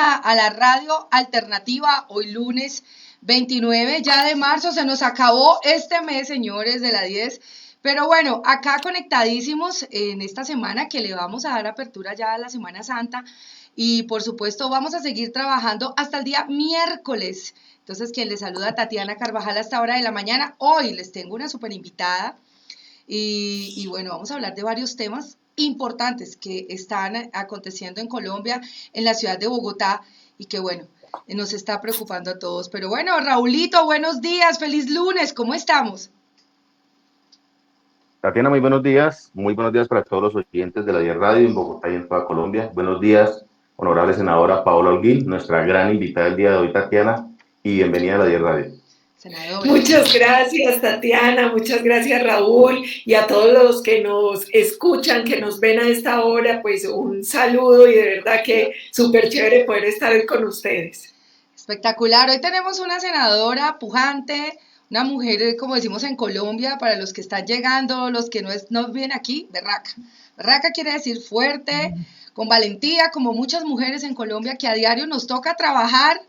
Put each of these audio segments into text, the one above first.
a la radio alternativa, hoy lunes 29 ya de marzo, se nos acabó este mes, señores, de la 10, pero bueno, acá conectadísimos en esta semana que le vamos a dar apertura ya a la Semana Santa y por supuesto vamos a seguir trabajando hasta el día miércoles. Entonces, quien les saluda, Tatiana Carvajal, a esta hora de la mañana. Hoy les tengo una súper invitada y bueno, vamos a hablar de varios temas importantes que están aconteciendo en Colombia, en la ciudad de Bogotá y que bueno, nos está preocupando a todos. Pero bueno, Raulito, buenos días, feliz lunes, ¿cómo estamos? Tatiana, muy buenos días para todos los oyentes de la 10 Radio en Bogotá y en toda Colombia. Buenos días, honorable senadora Paola Holguín, nuestra gran invitada del día de hoy, Tatiana, y bienvenida a la 10 Radio. Senadora. Muchas gracias, Tatiana, muchas gracias, Raúl, y a todos los que nos escuchan, que nos ven a esta hora, pues un saludo y de verdad que súper chévere poder estar hoy con ustedes. Espectacular, hoy tenemos una senadora pujante, una mujer, como decimos en Colombia, para los que están llegando, los que no vienen aquí, berraca. Berraca quiere decir fuerte, con valentía, como muchas mujeres en Colombia que a diario nos toca trabajar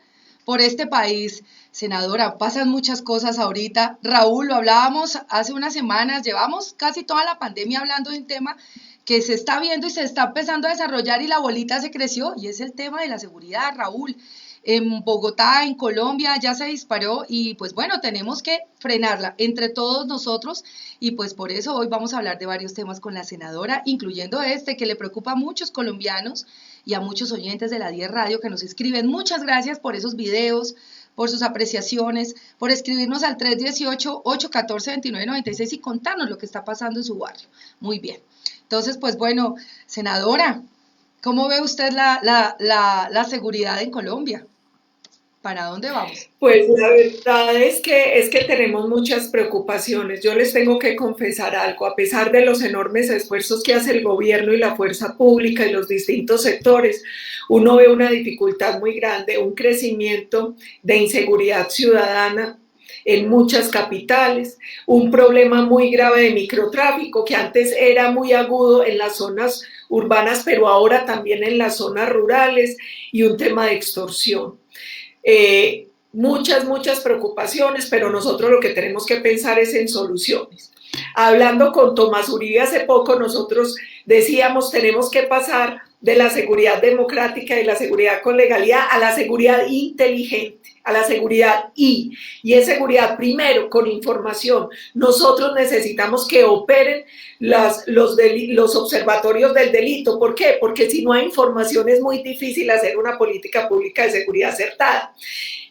por este país. Senadora, pasan muchas cosas ahorita. Raúl, lo hablábamos hace unas semanas, llevamos casi toda la pandemia hablando de un tema que se está viendo y se está empezando a desarrollar y la bolita se creció, y es el tema de la seguridad, Raúl. En Bogotá, en Colombia, ya se disparó y pues bueno, tenemos que frenarla entre todos nosotros y pues por eso hoy vamos a hablar de varios temas con la senadora, incluyendo este que le preocupa a muchos colombianos y a muchos oyentes de la 10 Radio que nos escriben. Muchas gracias por esos videos, por sus apreciaciones, por escribirnos al 318-814-2996 y contarnos lo que está pasando en su barrio. Muy bien. Entonces, pues bueno, senadora, ¿cómo ve usted la seguridad en Colombia? ¿Para dónde vamos? Pues la verdad es que tenemos muchas preocupaciones. Yo les tengo que confesar algo. A pesar de los enormes esfuerzos que hace el gobierno y la fuerza pública y los distintos sectores, uno ve una dificultad muy grande, un crecimiento de inseguridad ciudadana en muchas capitales, un problema muy grave de microtráfico que antes era muy agudo en las zonas urbanas, pero ahora también en las zonas rurales, y un tema de extorsión. Muchas preocupaciones, pero nosotros lo que tenemos que pensar es en soluciones. Hablando con Tomás Uribe hace poco, nosotros decíamos tenemos que pasar de la seguridad democrática y la seguridad con legalidad a la seguridad inteligente, a la seguridad y es seguridad primero con información. Nosotros necesitamos que operen los observatorios del delito. ¿Por qué? Porque si no hay información es muy difícil hacer una política pública de seguridad acertada.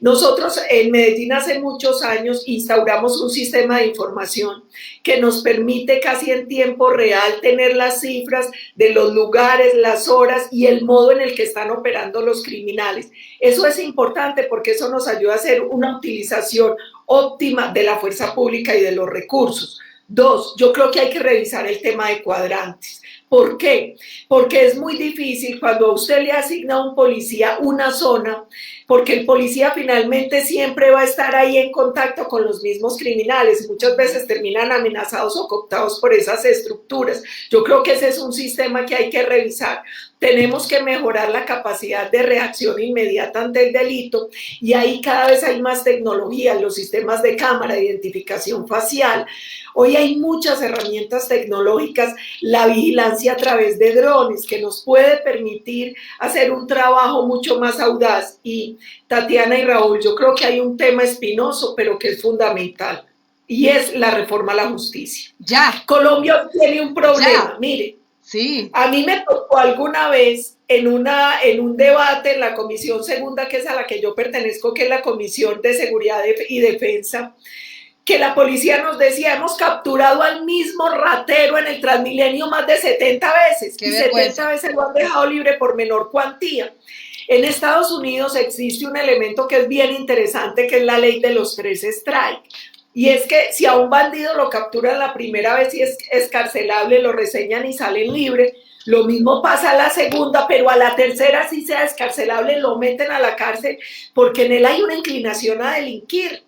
Nosotros en Medellín hace muchos años instauramos un sistema de información que nos permite casi en tiempo real tener las cifras de los lugares, las horas y el modo en el que están operando los criminales. Eso es importante porque eso nos ayuda a hacer una utilización óptima de la fuerza pública y de los recursos. 2, yo creo que hay que revisar el tema de cuadrantes. ¿Por qué? Porque es muy difícil cuando a usted le asigna a un policía una zona, porque el policía finalmente siempre va a estar ahí en contacto con los mismos criminales. Muchas veces terminan amenazados o cooptados por esas estructuras. Yo creo que ese es un sistema que hay que revisar. Tenemos que mejorar la capacidad de reacción inmediata ante el delito y ahí cada vez hay más tecnología, los sistemas de cámara, de identificación facial. Hoy hay muchas herramientas tecnológicas, la vigilancia a través de drones que nos puede permitir hacer un trabajo mucho más audaz. Y Tatiana y Raúl, yo creo que hay un tema espinoso, pero que es fundamental, y es la reforma a la justicia. Ya. Colombia tiene un problema, ya. Mire. Sí. A mí me tocó alguna vez en un debate en la Comisión Segunda, que es a la que yo pertenezco, que es la Comisión de Seguridad y Defensa, que la policía nos decía, hemos capturado al mismo ratero en el Transmilenio más de 70 veces, y 70 veces lo han dejado libre por menor cuantía. En Estados Unidos existe un elemento que es bien interesante, que es la ley de los 3 strikes. Y es que si a un bandido lo capturan la primera vez y es excarcelable, lo reseñan y salen libre, lo mismo pasa a la segunda, pero a la tercera, si sea excarcelable, lo meten a la cárcel porque en él hay una inclinación a delinquir.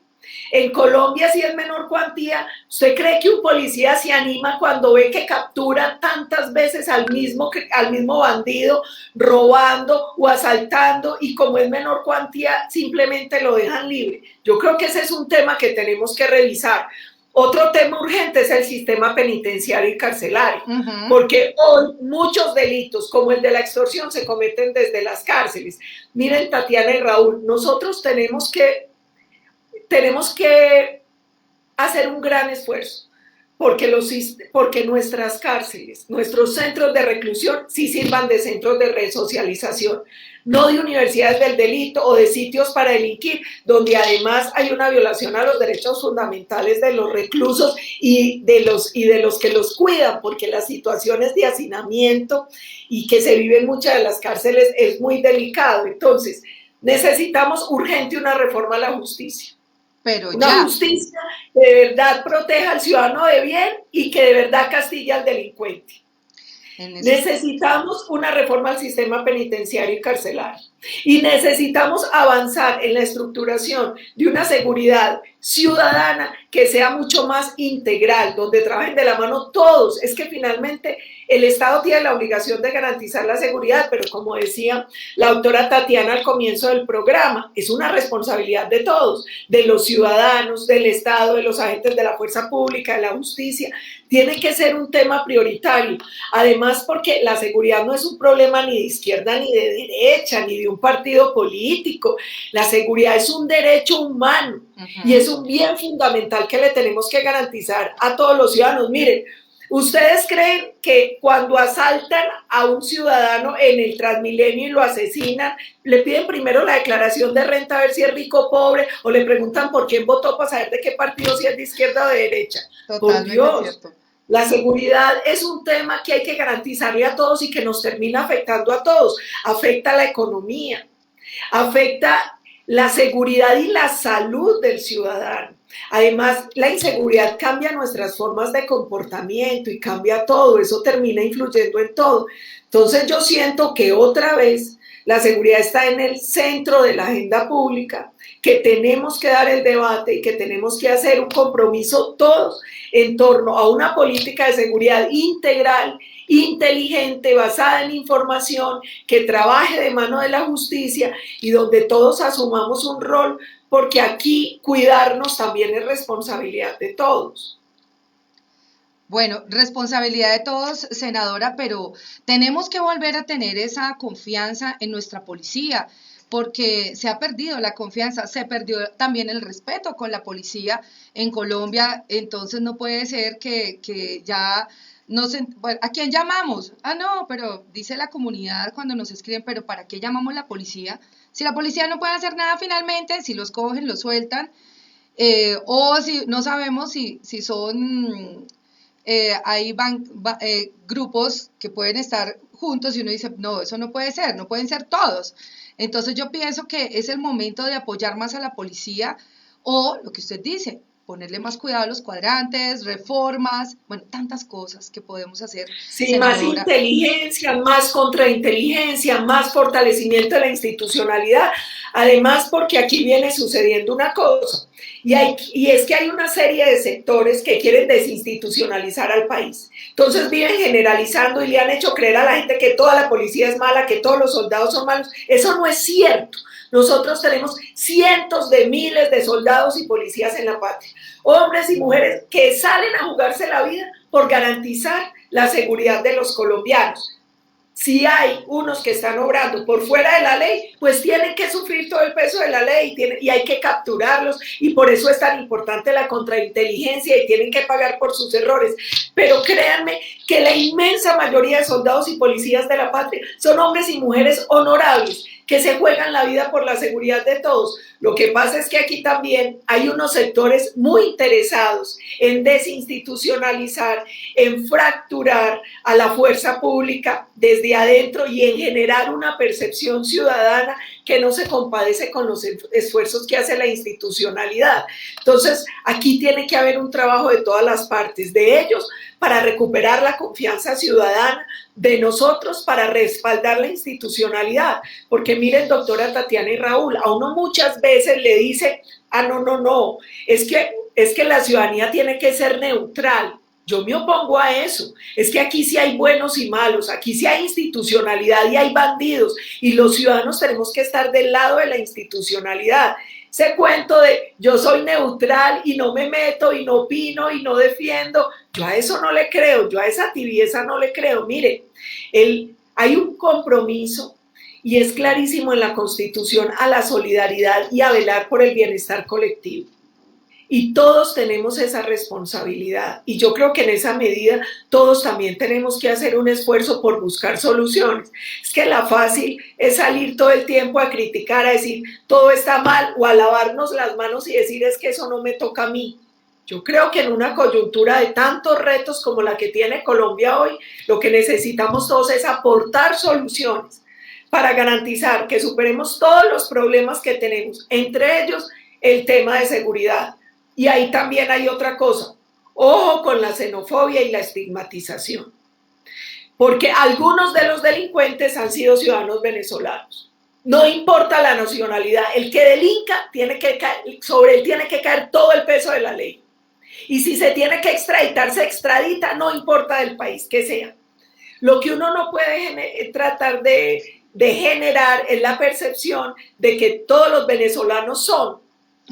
En Colombia sí es menor cuantía. ¿Usted cree que un policía se anima cuando ve que captura tantas veces al mismo bandido robando o asaltando, y como es menor cuantía simplemente lo dejan libre? Yo creo que ese es un tema que tenemos que revisar. Otro tema urgente es el sistema penitenciario y carcelario, porque hoy muchos delitos, como el de la extorsión, se cometen desde las cárceles. Miren, Tatiana y Raúl, nosotros tenemos que hacer un gran esfuerzo porque nuestras cárceles, nuestros centros de reclusión sí sirvan de centros de resocialización, no de universidades del delito o de sitios para delinquir, donde además hay una violación a los derechos fundamentales de los reclusos y de los que los cuidan, porque las situaciones de hacinamiento y que se viven en muchas de las cárceles es muy delicado. Entonces, necesitamos urgente una reforma a la justicia. Pero una justicia que de verdad proteja al ciudadano de bien y que de verdad castigue al delincuente. Necesitamos una reforma al sistema penitenciario y carcelario. Y necesitamos avanzar en la estructuración de una seguridad ciudadana que sea mucho más integral, donde trabajen de la mano todos. Es que finalmente el Estado tiene la obligación de garantizar la seguridad, pero como decía la doctora Tatiana al comienzo del programa, es una responsabilidad de todos, de los ciudadanos, del Estado, de los agentes de la fuerza pública, de la justicia. Tiene que ser un tema prioritario. Además, porque la seguridad no es un problema ni de izquierda ni de derecha, ni de un partido político. La seguridad es un derecho humano y es un bien fundamental que le tenemos que garantizar a todos los ciudadanos. Miren, ¿ustedes creen que cuando asaltan a un ciudadano en el Transmilenio y lo asesinan, le piden primero la declaración de renta a ver si es rico o pobre, o le preguntan por quién votó para saber de qué partido, si es de izquierda o de derecha? Por Dios. Cierto. La seguridad es un tema que hay que garantizarle a todos y que nos termina afectando a todos. Afecta la economía, afecta la seguridad y la salud del ciudadano. Además, la inseguridad cambia nuestras formas de comportamiento y cambia todo. Eso termina influyendo en todo. Entonces yo siento que otra vez la seguridad está en el centro de la agenda pública, que tenemos que dar el debate y que tenemos que hacer un compromiso todos en torno a una política de seguridad integral, inteligente, basada en información, que trabaje de mano de la justicia y donde todos asumamos un rol, porque aquí cuidarnos también es responsabilidad de todos. Bueno, responsabilidad de todos, senadora, pero tenemos que volver a tener esa confianza en nuestra policía, porque se ha perdido la confianza, se perdió también el respeto con la policía en Colombia. Entonces no puede ser que ya no se... Bueno, ¿a quién llamamos? Ah, no, pero dice la comunidad cuando nos escriben, pero ¿para qué llamamos a la policía? Si la policía no puede hacer nada finalmente, si los cogen, los sueltan, o si no sabemos si son... hay grupos que pueden estar juntos y uno dice, no, eso no puede ser, no pueden ser todos. Entonces yo pienso que es el momento de apoyar más a la policía, o lo que usted dice, ponerle más cuidado a los cuadrantes, reformas, bueno, tantas cosas que podemos hacer. Sí, senadora. Más inteligencia, más contrainteligencia, más fortalecimiento de la institucionalidad. Además, porque aquí viene sucediendo una cosa, y es que hay una serie de sectores que quieren desinstitucionalizar al país. Entonces viven generalizando y le han hecho creer a la gente que toda la policía es mala, que todos los soldados son malos. Eso no es cierto. Nosotros tenemos cientos de miles de soldados y policías en la patria, hombres y mujeres que salen a jugarse la vida por garantizar la seguridad de los colombianos. Si hay unos que están obrando por fuera de la ley, pues tienen que sufrir todo el peso de la ley y hay que capturarlos, y por eso es tan importante la contrainteligencia y tienen que pagar por sus errores. Pero créanme que la inmensa mayoría de soldados y policías de la patria son hombres y mujeres honorables que se juegan la vida por la seguridad de todos. Lo que pasa es que aquí también hay unos sectores muy interesados en desinstitucionalizar, en fracturar a la fuerza pública desde adentro y en generar una percepción ciudadana que no se compadece con los esfuerzos que hace la institucionalidad. Entonces, aquí tiene que haber un trabajo de todas las partes, de ellos para recuperar la confianza ciudadana, de nosotros para respaldar la institucionalidad, porque miren, doctora Tatiana y Raúl, a uno muchas veces le dice, no, es que la ciudadanía tiene que ser neutral. Yo me opongo a eso. Es que aquí sí hay buenos y malos, aquí sí hay institucionalidad y hay bandidos, y los ciudadanos tenemos que estar del lado de la institucionalidad. Ese cuento de yo soy neutral y no me meto y no opino y no defiendo, yo a eso no le creo, yo a esa tibieza no le creo. Mire, hay un compromiso y es clarísimo en la Constitución a la solidaridad y a velar por el bienestar colectivo. Y todos tenemos esa responsabilidad. Y yo creo que en esa medida todos también tenemos que hacer un esfuerzo por buscar soluciones. Es que la fácil es salir todo el tiempo a criticar, a decir todo está mal, o a lavarnos las manos y decir es que eso no me toca a mí. Yo creo que en una coyuntura de tantos retos como la que tiene Colombia hoy, lo que necesitamos todos es aportar soluciones para garantizar que superemos todos los problemas que tenemos, entre ellos el tema de seguridad. Y ahí también hay otra cosa, ojo con la xenofobia y la estigmatización, porque algunos de los delincuentes han sido ciudadanos venezolanos. No importa la nacionalidad, el que delinca sobre él tiene que caer todo el peso de la ley. Y si se tiene que extraditar, se extradita, no importa del país que sea. Lo que uno no puede tratar de generar es la percepción de que todos los venezolanos son,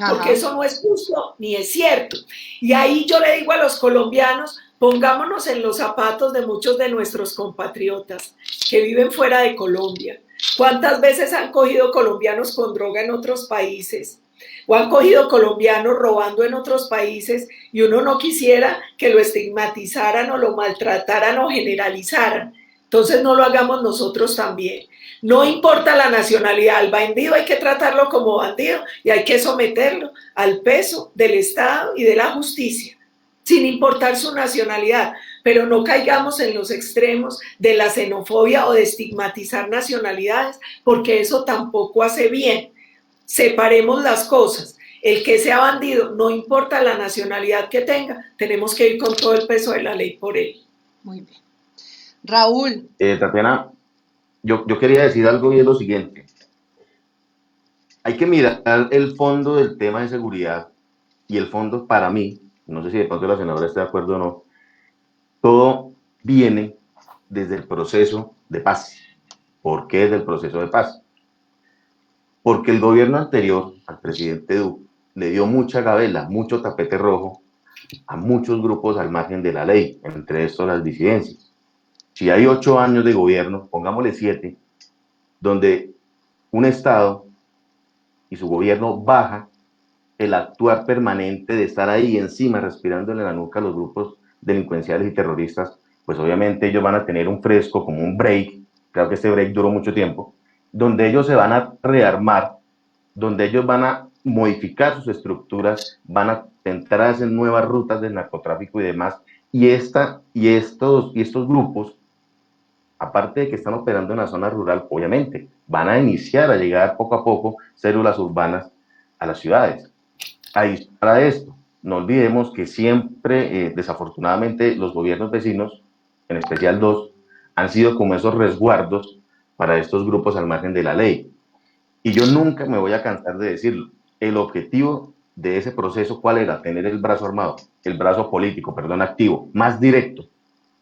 porque eso no es justo ni es cierto. Y ahí yo le digo a los colombianos, pongámonos en los zapatos de muchos de nuestros compatriotas que viven fuera de Colombia. ¿Cuántas veces han cogido colombianos con droga en otros países? O han cogido colombianos robando en otros países, y uno no quisiera que lo estigmatizaran o lo maltrataran o generalizaran. Entonces no lo hagamos nosotros también. No importa la nacionalidad, al bandido hay que tratarlo como bandido y hay que someterlo al peso del Estado y de la justicia, sin importar su nacionalidad. Pero no caigamos en los extremos de la xenofobia o de estigmatizar nacionalidades, porque eso tampoco hace bien. Separemos las cosas. El que sea bandido, no importa la nacionalidad que tenga, tenemos que ir con todo el peso de la ley por él. Muy bien. Raúl. Tatiana, yo quería decir algo, y es lo siguiente. Hay que mirar el fondo del tema de seguridad, y el fondo, para mí, no sé si de pronto la senadora está de acuerdo o no, todo viene desde el proceso de paz. ¿Por qué desde el proceso de paz? Porque el gobierno anterior, al presidente Duque, le dio mucha gabela, mucho tapete rojo a muchos grupos al margen de la ley, entre estos las disidencias. Si hay 8 años de gobierno, pongámosle 7, donde un Estado y su gobierno baja el actuar permanente de estar ahí encima, respirándole en la nuca a los grupos delincuenciales y terroristas, pues obviamente ellos van a tener un fresco, como un break. Creo que este break duró mucho tiempo, donde ellos se van a rearmar, donde ellos van a modificar sus estructuras, van a intentar hacer nuevas rutas del narcotráfico y demás, y estos grupos, aparte de que están operando en la zona rural, obviamente van a iniciar a llegar poco a poco células urbanas a las ciudades. Adicional a esto, no olvidemos que siempre, desafortunadamente, los gobiernos vecinos, en especial 2, han sido como esos resguardos para estos grupos al margen de la ley. Y yo nunca me voy a cansar de decirlo. El objetivo de ese proceso, ¿cuál era? Tener el brazo armado, el brazo político, perdón, activo, más directo.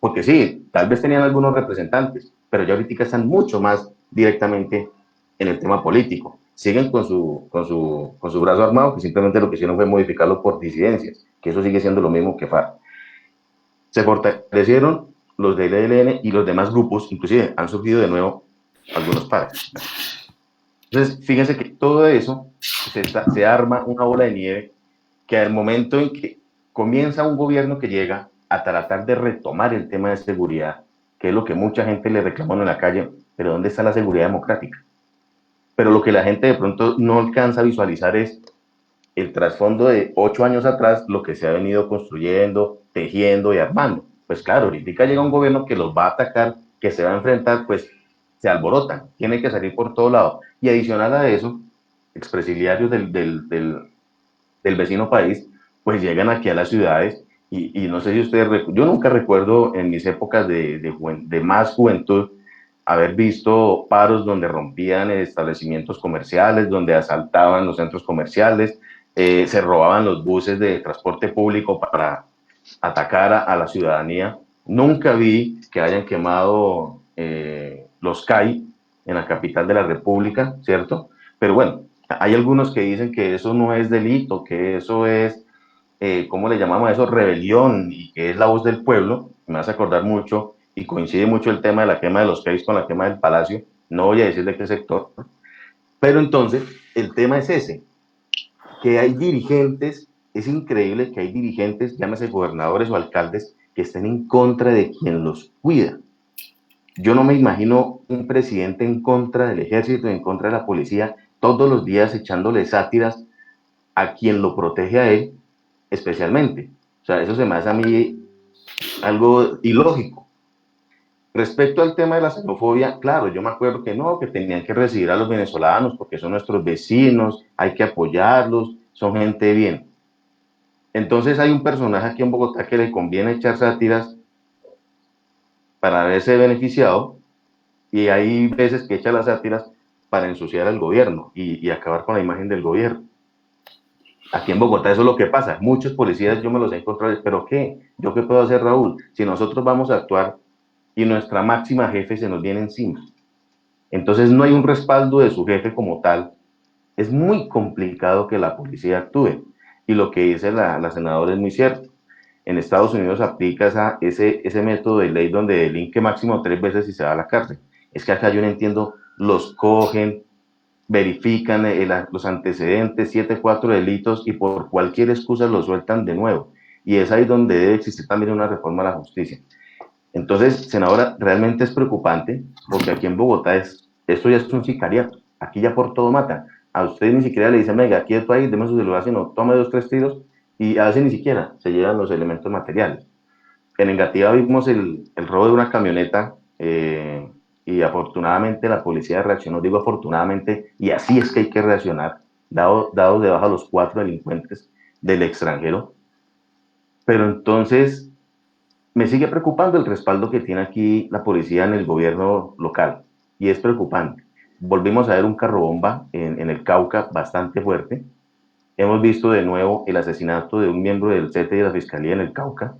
Porque sí, tal vez tenían algunos representantes, pero ya ahorita están mucho más directamente en el tema político. Siguen con su brazo armado, que simplemente lo que hicieron fue modificarlo por disidencias, que eso sigue siendo lo mismo que FARC. Se fortalecieron los del ELN y los demás grupos, inclusive han surgido de nuevo algunos pares. Entonces, fíjense que todo eso se arma una bola de nieve, que al momento en que comienza un gobierno que llega a tratar de retomar el tema de seguridad, que es lo que mucha gente le reclamó en la calle, pero ¿dónde está la seguridad democrática? Pero lo que la gente de pronto no alcanza a visualizar es el trasfondo de 8 años atrás, lo que se ha venido construyendo, tejiendo y armando. Pues claro, ahorita llega un gobierno que los va a atacar, que se va a enfrentar, pues se alborotan, tiene que salir por todo lado. Y adicional a eso, expresidiarios del vecino país, pues llegan aquí a las ciudades, y no sé si ustedes, yo nunca recuerdo en mis épocas de más juventud haber visto paros donde rompían establecimientos comerciales, donde asaltaban los centros comerciales, se robaban los buses de transporte público para atacar a la ciudadanía. Nunca vi que hayan quemado los CAI en la capital de la República, ¿cierto? Pero bueno, hay algunos que dicen que eso no es delito, que eso es, ¿cómo le llamamos a eso? Rebelión, y que es la voz del pueblo. Me hace acordar mucho, y coincide mucho el tema de la quema de los CAI con la quema del Palacio. No voy a decir de qué sector, pero entonces el tema es ese, que hay dirigentes, es increíble que hay dirigentes, llámese gobernadores o alcaldes, que estén en contra de quien los cuida. Yo no me imagino un presidente en contra del ejército, en contra de la policía, todos los días echándole sátiras a quien lo protege a él, especialmente. O sea, eso se me hace a mí algo ilógico. Respecto al tema de la xenofobia, claro, yo me acuerdo que no, que tenían que recibir a los venezolanos porque son nuestros vecinos, hay que apoyarlos, son gente bien. Entonces hay un personaje aquí en Bogotá que le conviene echar sátiras para verse beneficiado, y hay veces que echa las sátiras para ensuciar al gobierno y acabar con la imagen del gobierno. Aquí en Bogotá eso es lo que pasa. Muchos policías yo me los he encontrado, pero ¿qué? ¿Yo qué puedo hacer, Raúl? Si nosotros vamos a actuar y nuestra máxima jefe se nos viene encima, entonces no hay un respaldo de su jefe como tal, es muy complicado que la policía actúe. Y lo que dice la senadora es muy cierto. En Estados Unidos aplica ese método de ley donde delinque máximo 3 veces y se va a la cárcel. Es que acá yo no entiendo, los cogen, verifican los antecedentes, 7, 4 delitos, y por cualquier excusa los sueltan de nuevo. Y es ahí donde debe existir también una reforma a la justicia. Entonces, senadora, realmente es preocupante, porque aquí en Bogotá esto ya es un sicariato. Aquí ya por todo matan. A usted ni siquiera le dicen, venga, quieto ahí, deme su celular, sino tome 2, 3 tiros, y a veces ni siquiera se llevan los elementos materiales. En Engativá vimos el robo de una camioneta, y afortunadamente la policía reaccionó, digo afortunadamente, y así es que hay que reaccionar, dado de baja los 4 delincuentes del extranjero. Pero entonces me sigue preocupando el respaldo que tiene aquí la policía en el gobierno local, y es preocupante. Volvimos a ver un carro bomba en el Cauca bastante fuerte. Hemos visto de nuevo el asesinato de un miembro del CETE y de la Fiscalía en el Cauca,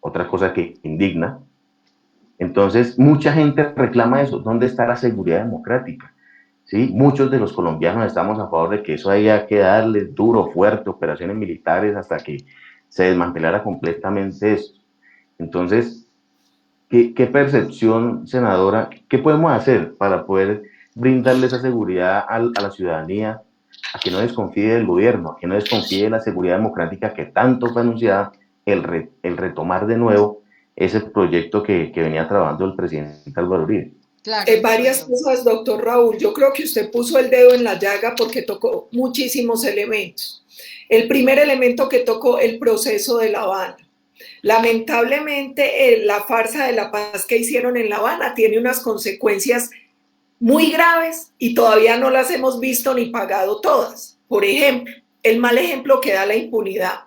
otra cosa que indigna. Entonces, mucha gente reclama eso. ¿Dónde está la seguridad democrática? ¿Sí? Muchos de los colombianos estamos a favor de que eso haya que darle duro, fuerte, operaciones militares hasta que se desmantelara completamente esto. Entonces, ¿qué percepción, senadora, qué podemos hacer para poder brindarle esa seguridad a la ciudadanía, a que no desconfíe del gobierno, a que no desconfíe de la seguridad democrática que tanto fue anunciada, el retomar de nuevo ese proyecto que venía trabajando el presidente Álvaro Uribe? Claro, Varias cosas, doctor Raúl. Yo creo que usted puso el dedo en la llaga porque tocó muchísimos elementos. El primer elemento que tocó, el proceso de La Habana. Lamentablemente, la farsa de la paz que hicieron en La Habana tiene unas consecuencias muy graves y todavía no las hemos visto ni pagado todas. Por ejemplo, el mal ejemplo que da la impunidad.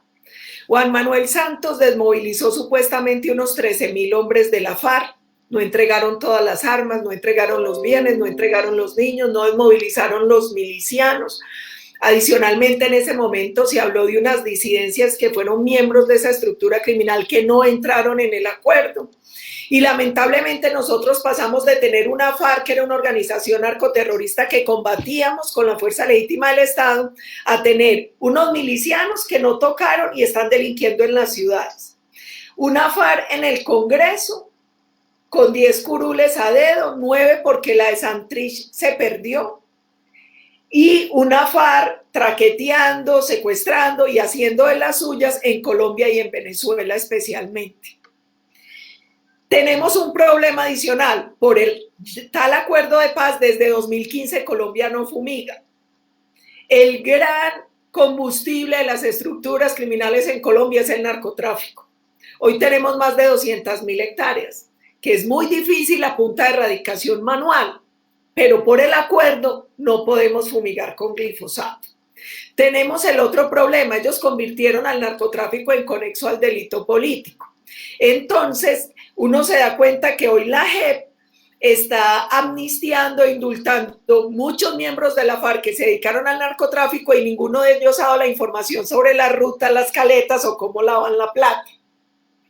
Juan Manuel Santos desmovilizó supuestamente unos 13.000 hombres de la FARC. No entregaron todas las armas, no entregaron los bienes, no entregaron los niños, no desmovilizaron los milicianos. Adicionalmente, en ese momento se habló de unas disidencias que fueron miembros de esa estructura criminal que no entraron en el acuerdo. Y lamentablemente nosotros pasamos de tener una FARC, que era una organización narcoterrorista que combatíamos con la fuerza legítima del Estado, a tener unos milicianos que no tocaron y están delinquiendo en las ciudades. Una FARC en el Congreso con 10 curules a dedo, 9 porque la de Santrich se perdió, y una FARC traqueteando, secuestrando y haciendo de las suyas en Colombia y en Venezuela especialmente. Tenemos un problema adicional. Por el tal acuerdo de paz, desde 2015 Colombia no fumiga. El gran combustible de las estructuras criminales en Colombia es el narcotráfico. Hoy tenemos más de 200.000 hectáreas, que es muy difícil a punta de erradicación manual, pero por el acuerdo no podemos fumigar con glifosato. Tenemos el otro problema: ellos convirtieron al narcotráfico en conexo al delito político. Entonces, uno se da cuenta que hoy la JEP está amnistiando e indultando muchos miembros de la FARC que se dedicaron al narcotráfico y ninguno de ellos ha dado la información sobre la ruta, las caletas o cómo lavan la plata.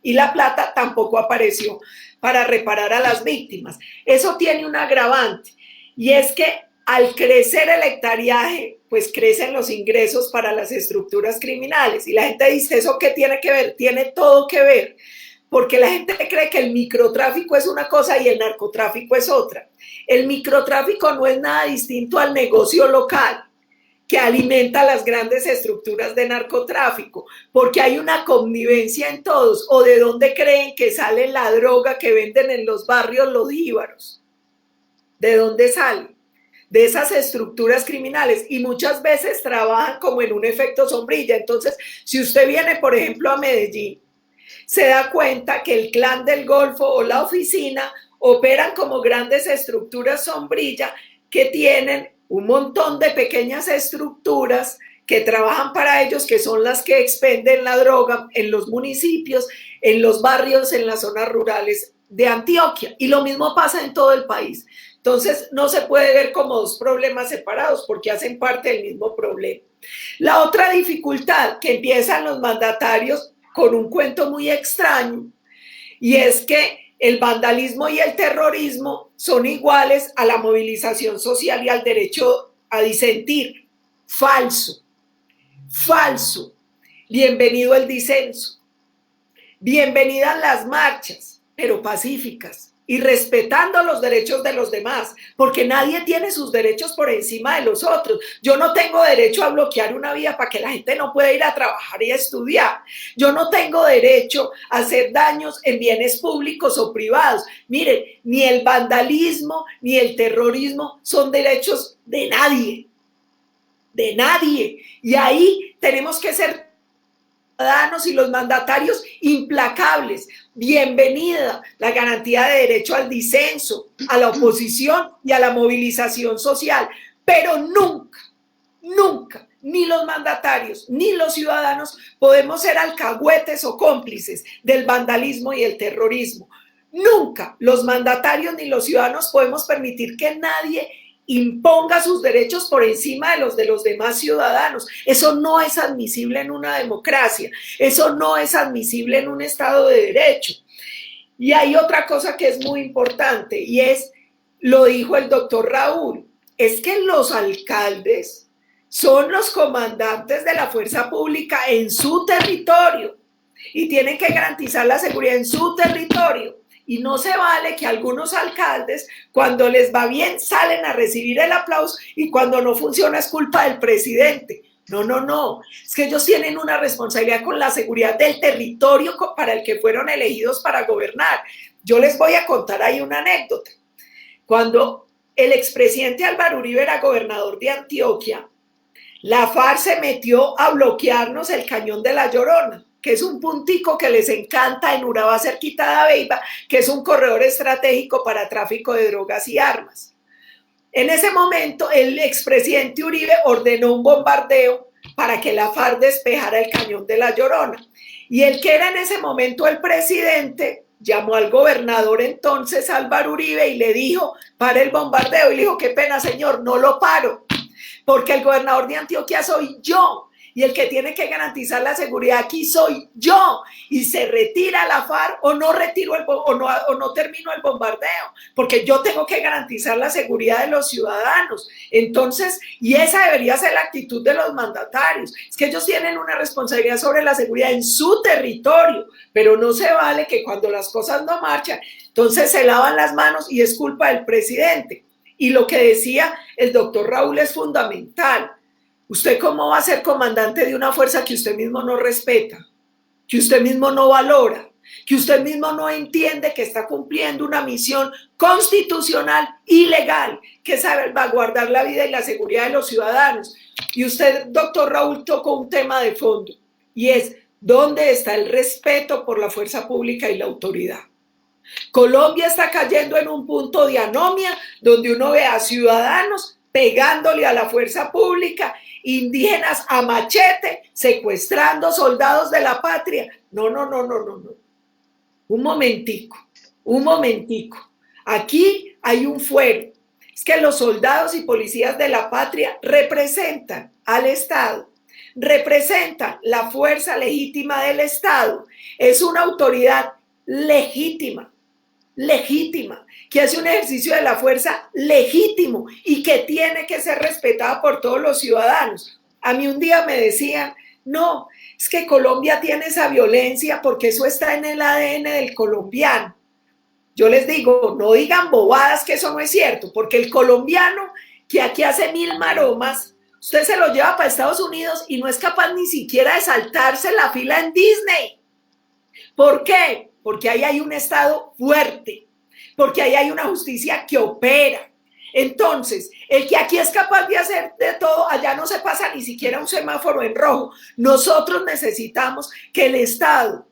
Y la plata tampoco apareció para reparar a las víctimas. Eso tiene un agravante, y es que al crecer el hectariaje, pues crecen los ingresos para las estructuras criminales. Y la gente dice, ¿eso qué tiene que ver? Tiene todo que ver, porque la gente cree que el microtráfico es una cosa y el narcotráfico es otra. El microtráfico no es nada distinto al negocio local que alimenta las grandes estructuras de narcotráfico, porque hay una connivencia en todos. ¿O de dónde creen que sale la droga que venden en los barrios los jíbaros? ¿De dónde sale? De esas estructuras criminales, y muchas veces trabajan como en un efecto sombrilla. Entonces, si usted viene, por ejemplo, a Medellín, se da cuenta que el Clan del Golfo o la Oficina operan como grandes estructuras sombrilla que tienen un montón de pequeñas estructuras que trabajan para ellos, que son las que expenden la droga en los municipios, en los barrios, en las zonas rurales de Antioquia. Y lo mismo pasa en todo el país. Entonces, no se puede ver como dos problemas separados porque hacen parte del mismo problema. La otra dificultad que empiezan los mandatarios con un cuento muy extraño, y es que el vandalismo y el terrorismo son iguales a la movilización social y al derecho a disentir. Falso, falso. Bienvenido el disenso. Bienvenidas las marchas, pero pacíficas y respetando los derechos de los demás, porque nadie tiene sus derechos por encima de los otros. Yo no tengo derecho a bloquear una vía para que la gente no pueda ir a trabajar y a estudiar. Yo no tengo derecho a hacer daños en bienes públicos o privados. Miren, ni el vandalismo ni el terrorismo son derechos de nadie. De nadie. Y ahí tenemos que ser ciudadanos y los mandatarios implacables. Bienvenida la garantía de derecho al disenso, a la oposición y a la movilización social, pero nunca, nunca, ni los mandatarios ni los ciudadanos podemos ser alcahuetes o cómplices del vandalismo y el terrorismo. Nunca los mandatarios ni los ciudadanos podemos permitir que nadie imponga sus derechos por encima de los demás ciudadanos. Eso no es admisible en una democracia, eso no es admisible en un Estado de Derecho. Y hay otra cosa que es muy importante, y es, lo dijo el doctor Raúl, es que los alcaldes son los comandantes de la fuerza pública en su territorio y tienen que garantizar la seguridad en su territorio. Y no se vale que algunos alcaldes, cuando les va bien, salen a recibir el aplauso y cuando no funciona es culpa del presidente. No, no, no. Es que ellos tienen una responsabilidad con la seguridad del territorio para el que fueron elegidos para gobernar. Yo les voy a contar ahí una anécdota. Cuando el expresidente Álvaro Uribe era gobernador de Antioquia, la FARC se metió a bloquearnos el cañón de la Llorona, que es un puntico que les encanta en Urabá, cerquita de Aveiva, que es un corredor estratégico para tráfico de drogas y armas. En ese momento, el expresidente Uribe ordenó un bombardeo para que la FARC despejara el cañón de la Llorona. Y el que era en ese momento el presidente llamó al gobernador entonces, Álvaro Uribe, y le dijo, para el bombardeo. Y le dijo, qué pena, señor, no lo paro, porque el gobernador de Antioquia soy yo. Y el que tiene que garantizar la seguridad aquí soy yo. Y se retira la FARC o no retiro o no termino el bombardeo, porque yo tengo que garantizar la seguridad de los ciudadanos. Entonces, y esa debería ser la actitud de los mandatarios. Es que ellos tienen una responsabilidad sobre la seguridad en su territorio, pero no se vale que cuando las cosas no marchan, entonces se lavan las manos y es culpa del presidente. Y lo que decía el doctor Raúl es fundamental. ¿Usted cómo va a ser comandante de una fuerza que usted mismo no respeta, que usted mismo no valora, que usted mismo no entiende que está cumpliendo una misión constitucional y legal, que es salvaguardar la vida y la seguridad de los ciudadanos? Y usted, doctor Raúl, tocó un tema de fondo, y es, ¿dónde está el respeto por la fuerza pública y la autoridad? Colombia está cayendo en un punto de anomia donde uno ve a ciudadanos pegándole a la fuerza pública, indígenas a machete, secuestrando soldados de la patria. No, no. Un momentico. Aquí hay un fuero. Es que los soldados y policías de la patria representan al Estado, representan la fuerza legítima del Estado. Es una autoridad legítima, que hace un ejercicio de la fuerza legítimo y que tiene que ser respetada por todos los ciudadanos. A mí un día me decían, no, es que Colombia tiene esa violencia porque eso está en el ADN del colombiano. Yo les digo, no digan bobadas que eso no es cierto, porque el colombiano que aquí hace 1000 maromas, usted se lo lleva para Estados Unidos y no es capaz ni siquiera de saltarse la fila en Disney. ¿Por qué? Porque ahí hay un Estado fuerte, porque ahí hay una justicia que opera. Entonces, el que aquí es capaz de hacer de todo, allá no se pasa ni siquiera un semáforo en rojo. Nosotros necesitamos que el Estado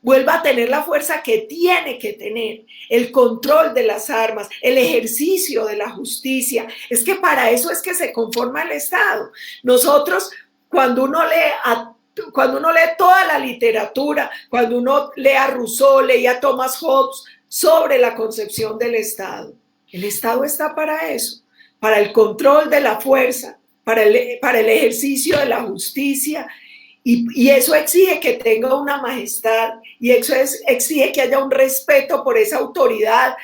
vuelva a tener la fuerza que tiene que tener, el control de las armas, el ejercicio de la justicia. Es que para eso es que se conforma el Estado. Nosotros, cuando uno lee toda la literatura, cuando uno lee a Rousseau, lee a Thomas Hobbes sobre la concepción del Estado, el Estado está para eso, para el control de la fuerza, para el ejercicio de la justicia. Y eso exige que tenga una majestad y eso exige que haya un respeto por esa autoridad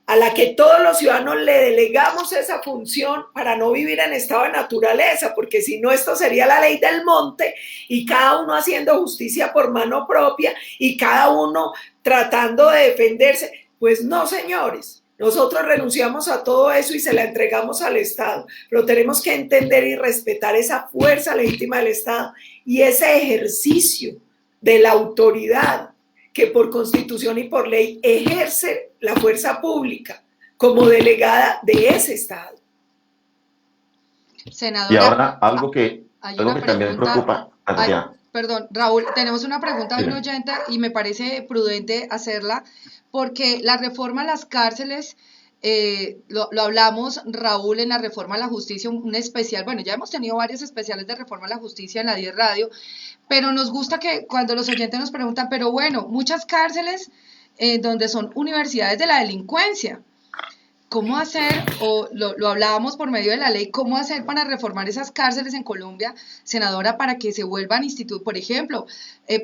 a la que todos los ciudadanos le delegamos esa función para no vivir en estado de naturaleza, porque si no esto sería la ley del monte y cada uno haciendo justicia por mano propia y cada uno tratando de defenderse. Pues no, señores. Nosotros renunciamos a todo eso y se la entregamos al Estado, pero tenemos que entender y respetar esa fuerza legítima del Estado y ese ejercicio de la autoridad que por constitución y por ley ejerce la fuerza pública como delegada de ese Estado. Senadora, y ahora algo que también preocupa. Perdón, Raúl, tenemos una pregunta de un oyente y me parece prudente hacerla porque la reforma a las cárceles, lo hablamos, Raúl, en la reforma a la justicia, un especial, bueno, ya hemos tenido varios especiales de reforma a la justicia en la 10 Radio, pero nos gusta que cuando los oyentes nos preguntan, pero bueno, muchas cárceles donde son universidades de la delincuencia, ¿cómo hacer, o lo hablábamos por medio de la ley, cómo hacer para reformar esas cárceles en Colombia, senadora, para que se vuelvan institutos? Por ejemplo,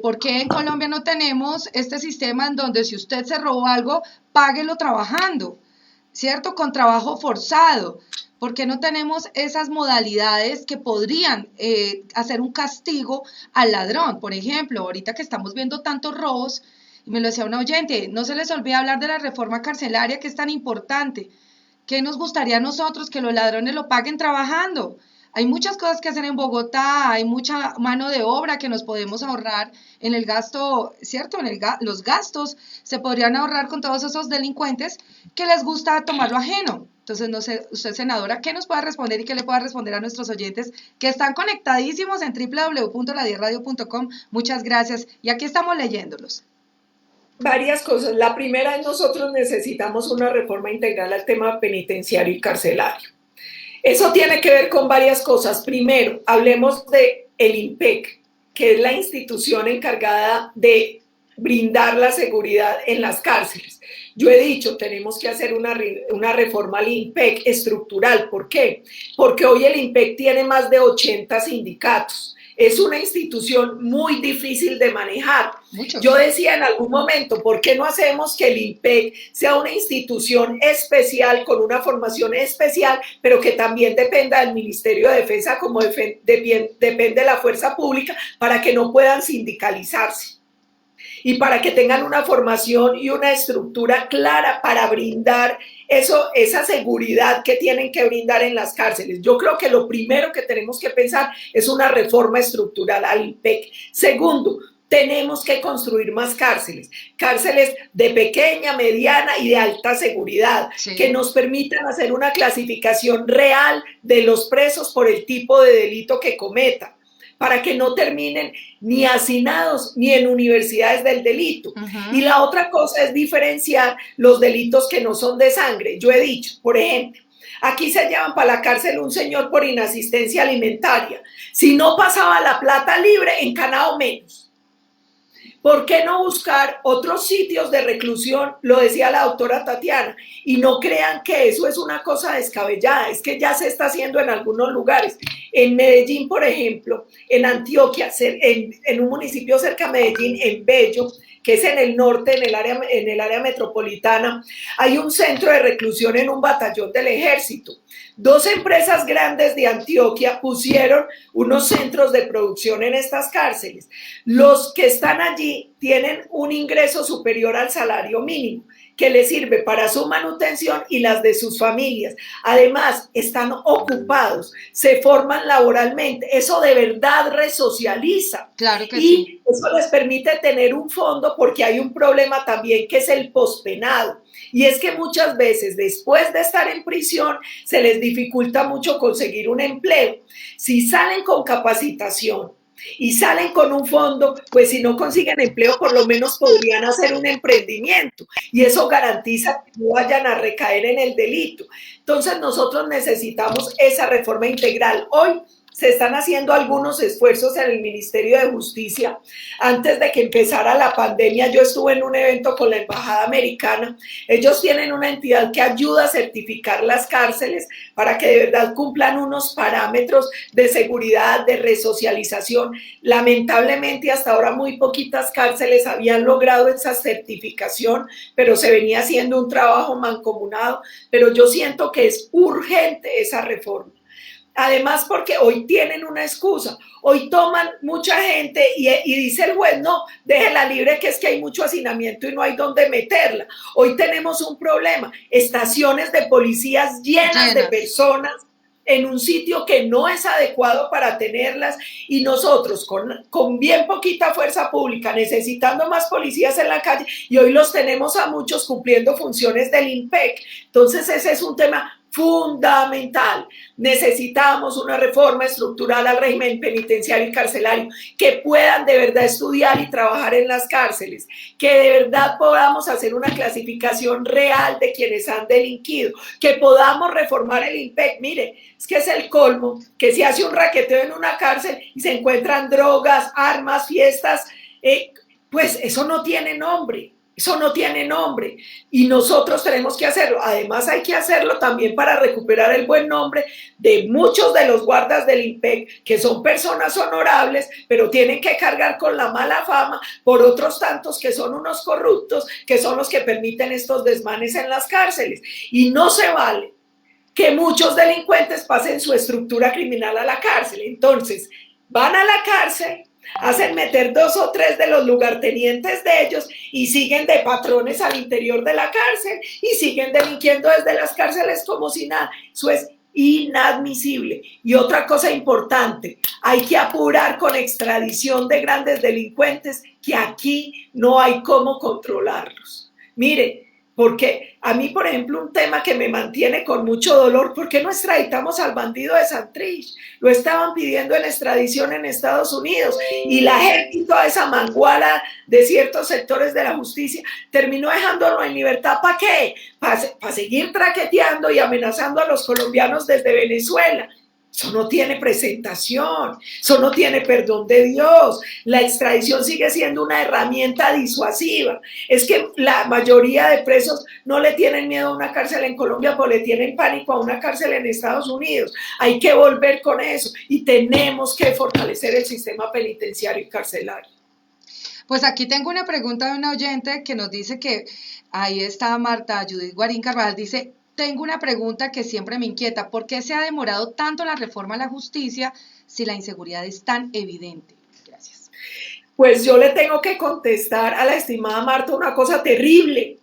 ¿por qué en Colombia no tenemos este sistema en donde si usted se robó algo, páguelo trabajando, ¿cierto? Con trabajo forzado. ¿Por qué no tenemos esas modalidades que podrían hacer un castigo al ladrón? Por ejemplo, ahorita que estamos viendo tantos robos, y me lo decía una oyente, no se les olvide hablar de la reforma carcelaria que es tan importante. ¿Qué nos gustaría a nosotros? Que los ladrones lo paguen trabajando. Hay muchas cosas que hacer en Bogotá, hay mucha mano de obra que nos podemos ahorrar en el gasto, ¿cierto? Los gastos se podrían ahorrar con todos esos delincuentes que les gusta tomar lo ajeno. Entonces, no sé, usted, senadora, ¿qué nos puede responder y qué le pueda responder a nuestros oyentes que están conectadísimos en www.la10radio.com? Muchas gracias. Y aquí estamos leyéndolos. Varias cosas. La primera es nosotros necesitamos una reforma integral al tema penitenciario y carcelario. Eso tiene que ver con varias cosas. Primero, hablemos de el INPEC, que es la institución encargada de brindar la seguridad en las cárceles. Yo he dicho, tenemos que hacer una reforma al INPEC estructural. ¿Por qué? Porque hoy el INPEC tiene más de 80 sindicatos. Es una institución muy difícil de manejar. Yo decía en algún momento, ¿por qué no hacemos que el INPEC sea una institución especial, con una formación especial, pero que también dependa del Ministerio de Defensa, como depende de la fuerza pública, para que no puedan sindicalizarse? Y para que tengan una formación y una estructura clara para brindar esa seguridad que tienen que brindar en las cárceles. Yo creo que lo primero que tenemos que pensar es una reforma estructural al INPEC. Segundo, tenemos que construir más cárceles de pequeña, mediana y de alta seguridad, sí, que nos permitan hacer una clasificación real de los presos por el tipo de delito que cometan, para que no terminen ni hacinados ni en universidades del delito. Y la otra cosa es diferenciar los delitos que no son de sangre. Yo he dicho, por ejemplo, aquí se llevan para la cárcel un señor por inasistencia alimentaria. Si no pasaba la plata libre, encanado menos. ¿Por qué no buscar otros sitios de reclusión? Lo decía la doctora Tatiana, y no crean que eso es una cosa descabellada, es que ya se está haciendo en algunos lugares. En Medellín, por ejemplo, en Antioquia, en un municipio cerca de Medellín, en Bello, que es en el norte, en el área metropolitana, hay un centro de reclusión en un batallón del ejército. 2 empresas grandes de Antioquia pusieron unos centros de producción en estas cárceles. Los que están allí tienen un ingreso superior al salario mínimo, que les sirve para su manutención y las de sus familias. Además, están ocupados, se forman laboralmente. Eso de verdad resocializa. Claro que y sí. eso les permite tener un fondo, porque hay un problema también que es el pospenado. Y es que muchas veces después de estar en prisión se les dificulta mucho conseguir un empleo. Si salen con capacitación y salen con un fondo, pues si no consiguen empleo, por lo menos podrían hacer un emprendimiento y eso garantiza que no vayan a recaer en el delito. Entonces nosotros necesitamos esa reforma integral. Hoy se están haciendo algunos esfuerzos en el Ministerio de Justicia. Antes de que empezara la pandemia, yo estuve en un evento con la Embajada Americana. Ellos tienen una entidad que ayuda a certificar las cárceles para que de verdad cumplan unos parámetros de seguridad, de resocialización. Lamentablemente, hasta ahora muy poquitas cárceles habían logrado esa certificación, pero se venía haciendo un trabajo mancomunado. Pero yo siento que es urgente esa reforma. Además, porque hoy tienen una excusa, hoy toman mucha gente y dice el juez, no, déjela libre, que es que hay mucho hacinamiento y no hay dónde meterla. Hoy tenemos un problema, estaciones de policías llenas de personas en un sitio que no es adecuado para tenerlas, y nosotros con bien poquita fuerza pública, necesitando más policías en la calle, y hoy los tenemos a muchos cumpliendo funciones del INPEC. Entonces ese es un tema fundamental. Necesitamos una reforma estructural al régimen penitenciario y carcelario, que puedan de verdad estudiar y trabajar en las cárceles, que de verdad podamos hacer una clasificación real de quienes han delinquido, que podamos reformar el INPEC. Mire, es que es el colmo que se hace un raqueteo en una cárcel y se encuentran drogas, armas, fiestas, pues eso no tiene nombre. Eso no tiene nombre y nosotros tenemos que hacerlo. Además hay que hacerlo también para recuperar el buen nombre de muchos de los guardas del INPEC, que son personas honorables, pero tienen que cargar con la mala fama por otros tantos que son unos corruptos, que son los que permiten estos desmanes en las cárceles. Y no se vale que muchos delincuentes pasen su estructura criminal a la cárcel. Entonces, van a la cárcel, hacen meter 2 o 3 de los lugartenientes de ellos y siguen de patrones al interior de la cárcel y siguen delinquiendo desde las cárceles como si nada. Eso es inadmisible. Y otra cosa importante, hay que apurar con extradición de grandes delincuentes, que aquí no hay cómo controlarlos. Mire, porque a mí, por ejemplo, un tema que me mantiene con mucho dolor, ¿por qué no extraditamos al bandido de Santrich? Lo estaban pidiendo en extradición en Estados Unidos y la gente y toda esa manguala de ciertos sectores de la justicia terminó dejándolo en libertad. ¿Para qué? Para seguir traqueteando y amenazando a los colombianos desde Venezuela. Eso no tiene presentación, eso no tiene perdón de Dios. La extradición sigue siendo una herramienta disuasiva. Es que la mayoría de presos no le tienen miedo a una cárcel en Colombia, porque le tienen pánico a una cárcel en Estados Unidos. Hay que volver con eso y tenemos que fortalecer el sistema penitenciario y carcelario. Pues aquí tengo una pregunta de una oyente que nos dice que, ahí está Marta Judith Guarín Carvajal, dice: tengo una pregunta que siempre me inquieta. ¿Por qué se ha demorado tanto la reforma a la justicia si la inseguridad es tan evidente? Gracias. Pues yo le tengo que contestar a la estimada Marta una cosa terrible.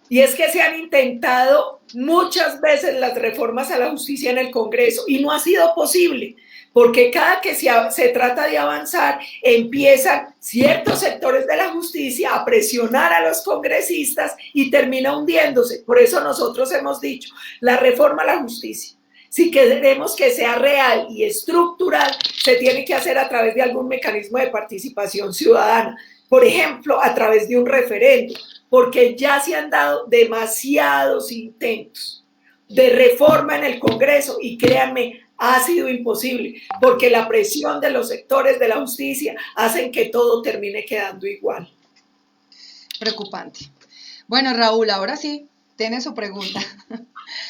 Y es que se han intentado muchas veces las reformas a la justicia en el Congreso y no ha sido posible. Porque cada que se trata de avanzar, empiezan ciertos sectores de la justicia a presionar a los congresistas y termina hundiéndose. Por eso nosotros hemos dicho, la reforma a la justicia, si queremos que sea real y estructural, se tiene que hacer a través de algún mecanismo de participación ciudadana. Por ejemplo, a través de un referéndum, porque ya se han dado demasiados intentos de reforma en el Congreso y créanme, Ha sido imposible, porque la presión de los sectores de la justicia hacen que todo termine quedando igual. Preocupante. Bueno, Raúl, ahora sí, tiene su pregunta. Un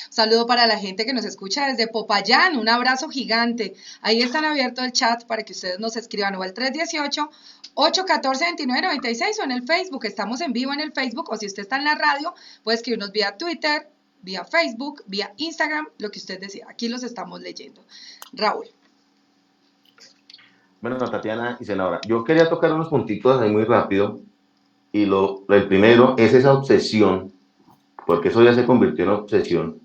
saludo para la gente que nos escucha desde Popayán, un abrazo gigante. Ahí están abierto el chat para que ustedes nos escriban o al 318-814-2996 o en el Facebook. Estamos en vivo en el Facebook, o si usted está en la radio, puede escribirnos vía Twitter, vía Facebook, vía Instagram, lo que usted decida. Aquí los estamos leyendo. Raúl. Bueno, Tatiana y senadora, yo quería tocar unos puntitos ahí muy rápido, y el primero es esa obsesión, porque eso ya se convirtió en obsesión,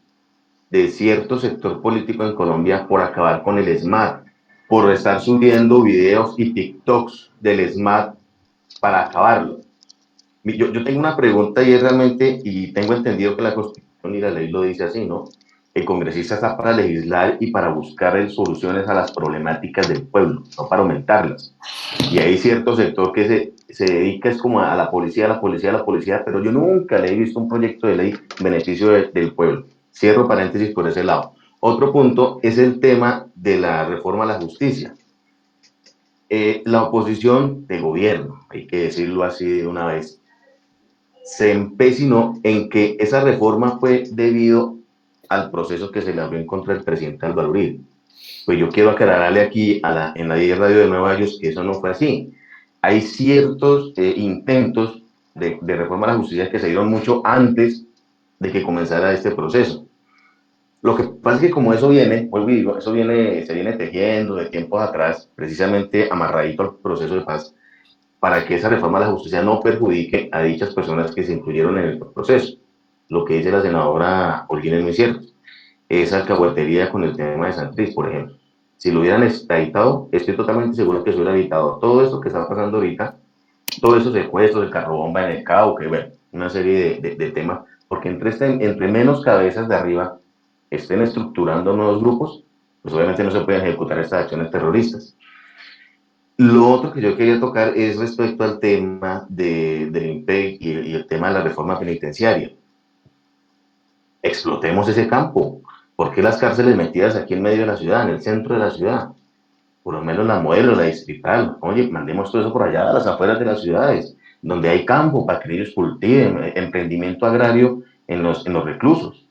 de cierto sector político en Colombia por acabar con el SMAT, por estar subiendo videos y TikToks del SMAT para acabarlo. Yo tengo una pregunta y es realmente, y tengo entendido que la Constitución y la ley lo dice así, ¿no? El congresista está para legislar y para buscar soluciones a las problemáticas del pueblo, no para aumentarlas. Y hay cierto sector que se dedica es como a la policía, pero yo nunca le he visto un proyecto de ley en beneficio del pueblo. Cierro paréntesis por ese lado. Otro punto es el tema de la reforma a la justicia. La oposición de gobierno, hay que decirlo así de una vez, se empecinó en que esa reforma fue debido al proceso que se le abrió en contra del presidente Álvaro Uribe. Pues yo quiero aclararle aquí en la 10 Radio de Nueva York que eso no fue así. Hay ciertos intentos de reforma a la justicia que se dieron mucho antes de que comenzara este proceso. Lo que pasa es que como eso viene, se viene tejiendo de tiempos atrás, precisamente amarradito al proceso de paz, para que esa reforma a la justicia no perjudique a dichas personas que se incluyeron en el proceso. Lo que dice la senadora Holguín es muy cierto. Esa alcahuetería con el tema de Santrich, por ejemplo. Si lo hubieran extraditado, estoy totalmente seguro que se hubiera evitado todo esto que está pasando ahorita, todos esos secuestros, el carro bomba en el Cauca, bueno, una serie de temas, porque entre menos cabezas de arriba estén estructurando nuevos grupos, pues obviamente no se pueden ejecutar estas acciones terroristas. Lo otro que yo quería tocar es respecto al tema del IMPEC y el tema de la reforma penitenciaria. Explotemos ese campo. ¿Por qué las cárceles metidas aquí en medio de la ciudad, en el centro de la ciudad? Por lo menos la Modelo, la Distrital. Oye, mandemos todo eso por allá a las afueras de las ciudades, donde hay campo para que ellos cultiven, emprendimiento agrario en los reclusos.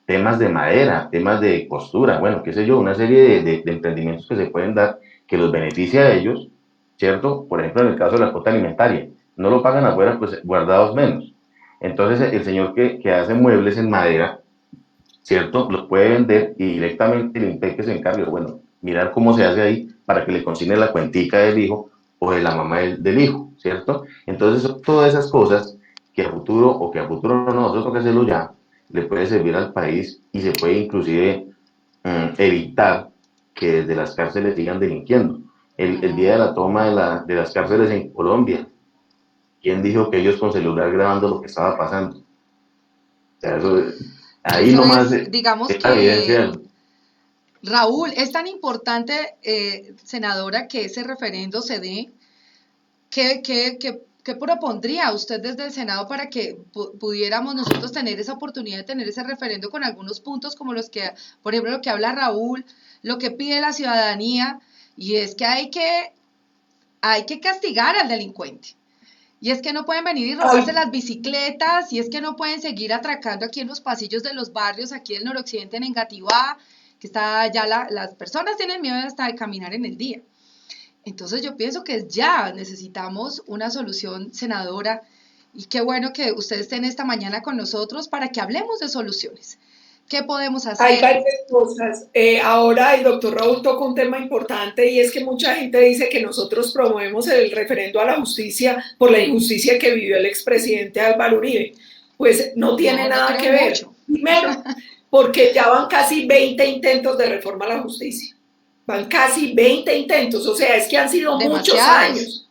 Temas de madera, temas de costura, bueno, qué sé yo, una serie de emprendimientos que se pueden dar que los beneficia a ellos, ¿cierto? Por ejemplo, en el caso de la cuota alimentaria, no lo pagan afuera, pues guardados menos. Entonces, el señor que hace muebles en madera, ¿cierto? Los puede vender y directamente el IMPEC que se encargue, bueno, mirar cómo se hace ahí para que le consigne la cuentica del hijo o de la mamá del hijo, ¿cierto? Entonces, todas esas cosas que a futuro no, nosotros tenemos que hacerlo ya, le puede servir al país y se puede inclusive evitar que desde las cárceles sigan delinquiendo. El día de la toma de las cárceles en Colombia, ¿quién dijo que ellos con celular grabando lo que estaba pasando? O sea, ahí Eso nomás digamos es la evidencia. Raúl, es tan importante, senadora, que ese referendo se dé. ¿Qué propondría usted desde el Senado para que pudiéramos nosotros tener esa oportunidad de tener ese referendo con algunos puntos como los que, por ejemplo, lo que habla Raúl, lo que pide la ciudadanía, y es que hay que castigar al delincuente? Y es que no pueden venir y robarse las bicicletas, y es que no pueden seguir atracando aquí en los pasillos de los barrios, aquí del noroccidente, en Engativá, que está ya las personas tienen miedo hasta de caminar en el día. Entonces yo pienso que ya necesitamos una solución, senadora, y qué bueno que ustedes estén esta mañana con nosotros para que hablemos de soluciones. ¿Qué podemos hacer? Hay varias cosas. Ahora el doctor Raúl toca un tema importante, y es que mucha gente dice que nosotros promovemos el referendo a la justicia por la injusticia que vivió el expresidente Álvaro Uribe. Pues no tiene nada que ver. Primero, porque ya van casi 20 intentos de reforma a la justicia. Van casi 20 intentos, o sea, es que han sido muchos años,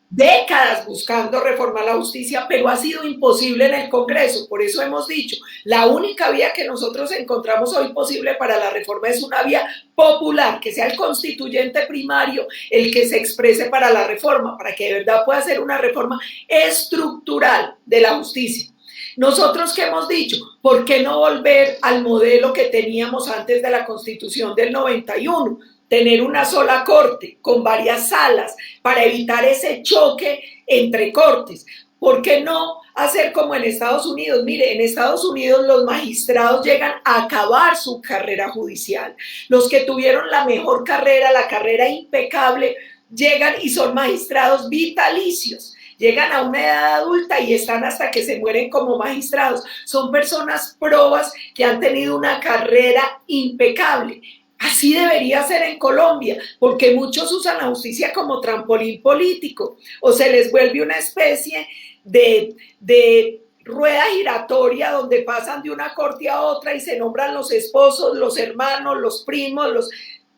décadas buscando reformar la justicia, pero ha sido imposible en el Congreso. Por eso hemos dicho, la única vía que nosotros encontramos hoy posible para la reforma es una vía popular, que sea el constituyente primario el que se exprese para la reforma, para que de verdad pueda ser una reforma estructural de la justicia. Nosotros que hemos dicho, ¿por qué no volver al modelo que teníamos antes de la Constitución del 91? Tener una sola corte con varias salas para evitar ese choque entre cortes. ¿Por qué no hacer como en Estados Unidos? Mire, en Estados Unidos los magistrados llegan a acabar su carrera judicial. Los que tuvieron la mejor carrera, la carrera impecable, llegan y son magistrados vitalicios. Llegan a una edad adulta y están hasta que se mueren como magistrados. Son personas probas que han tenido una carrera impecable. Así debería ser en Colombia, porque muchos usan la justicia como trampolín político o se les vuelve una especie de rueda giratoria donde pasan de una corte a otra y se nombran los esposos, los hermanos, los primos,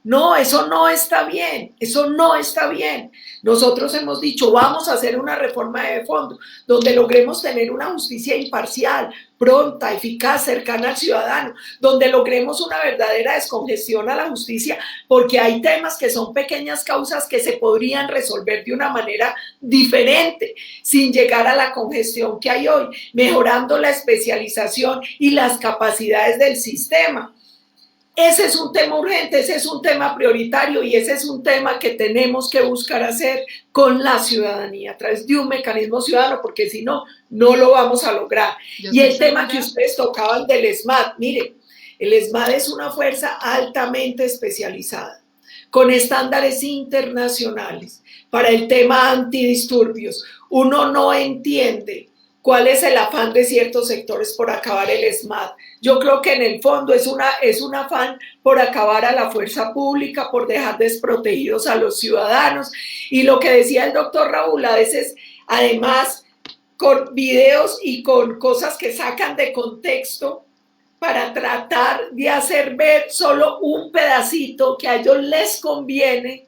No, eso no está bien, eso no está bien. Nosotros hemos dicho, vamos a hacer una reforma de fondo, donde logremos tener una justicia imparcial, pronta, eficaz, cercana al ciudadano, donde logremos una verdadera descongestión a la justicia, porque hay temas que son pequeñas causas que se podrían resolver de una manera diferente, sin llegar a la congestión que hay hoy, mejorando la especialización y las capacidades del sistema. Ese es un tema urgente, ese es un tema prioritario y ese es un tema que tenemos que buscar hacer con la ciudadanía, a través de un mecanismo ciudadano, porque si no, no lo vamos a lograr. Y el tema que ustedes tocaban del ESMAD, mire, el ESMAD es una fuerza altamente especializada, con estándares internacionales para el tema antidisturbios. Uno no entiende cuál es el afán de ciertos sectores por acabar el ESMAD. Yo creo que en el fondo es un afán por acabar a la fuerza pública, por dejar desprotegidos a los ciudadanos. Y lo que decía el doctor Raúl, a veces, además, con videos y con cosas que sacan de contexto para tratar de hacer ver solo un pedacito que a ellos les conviene,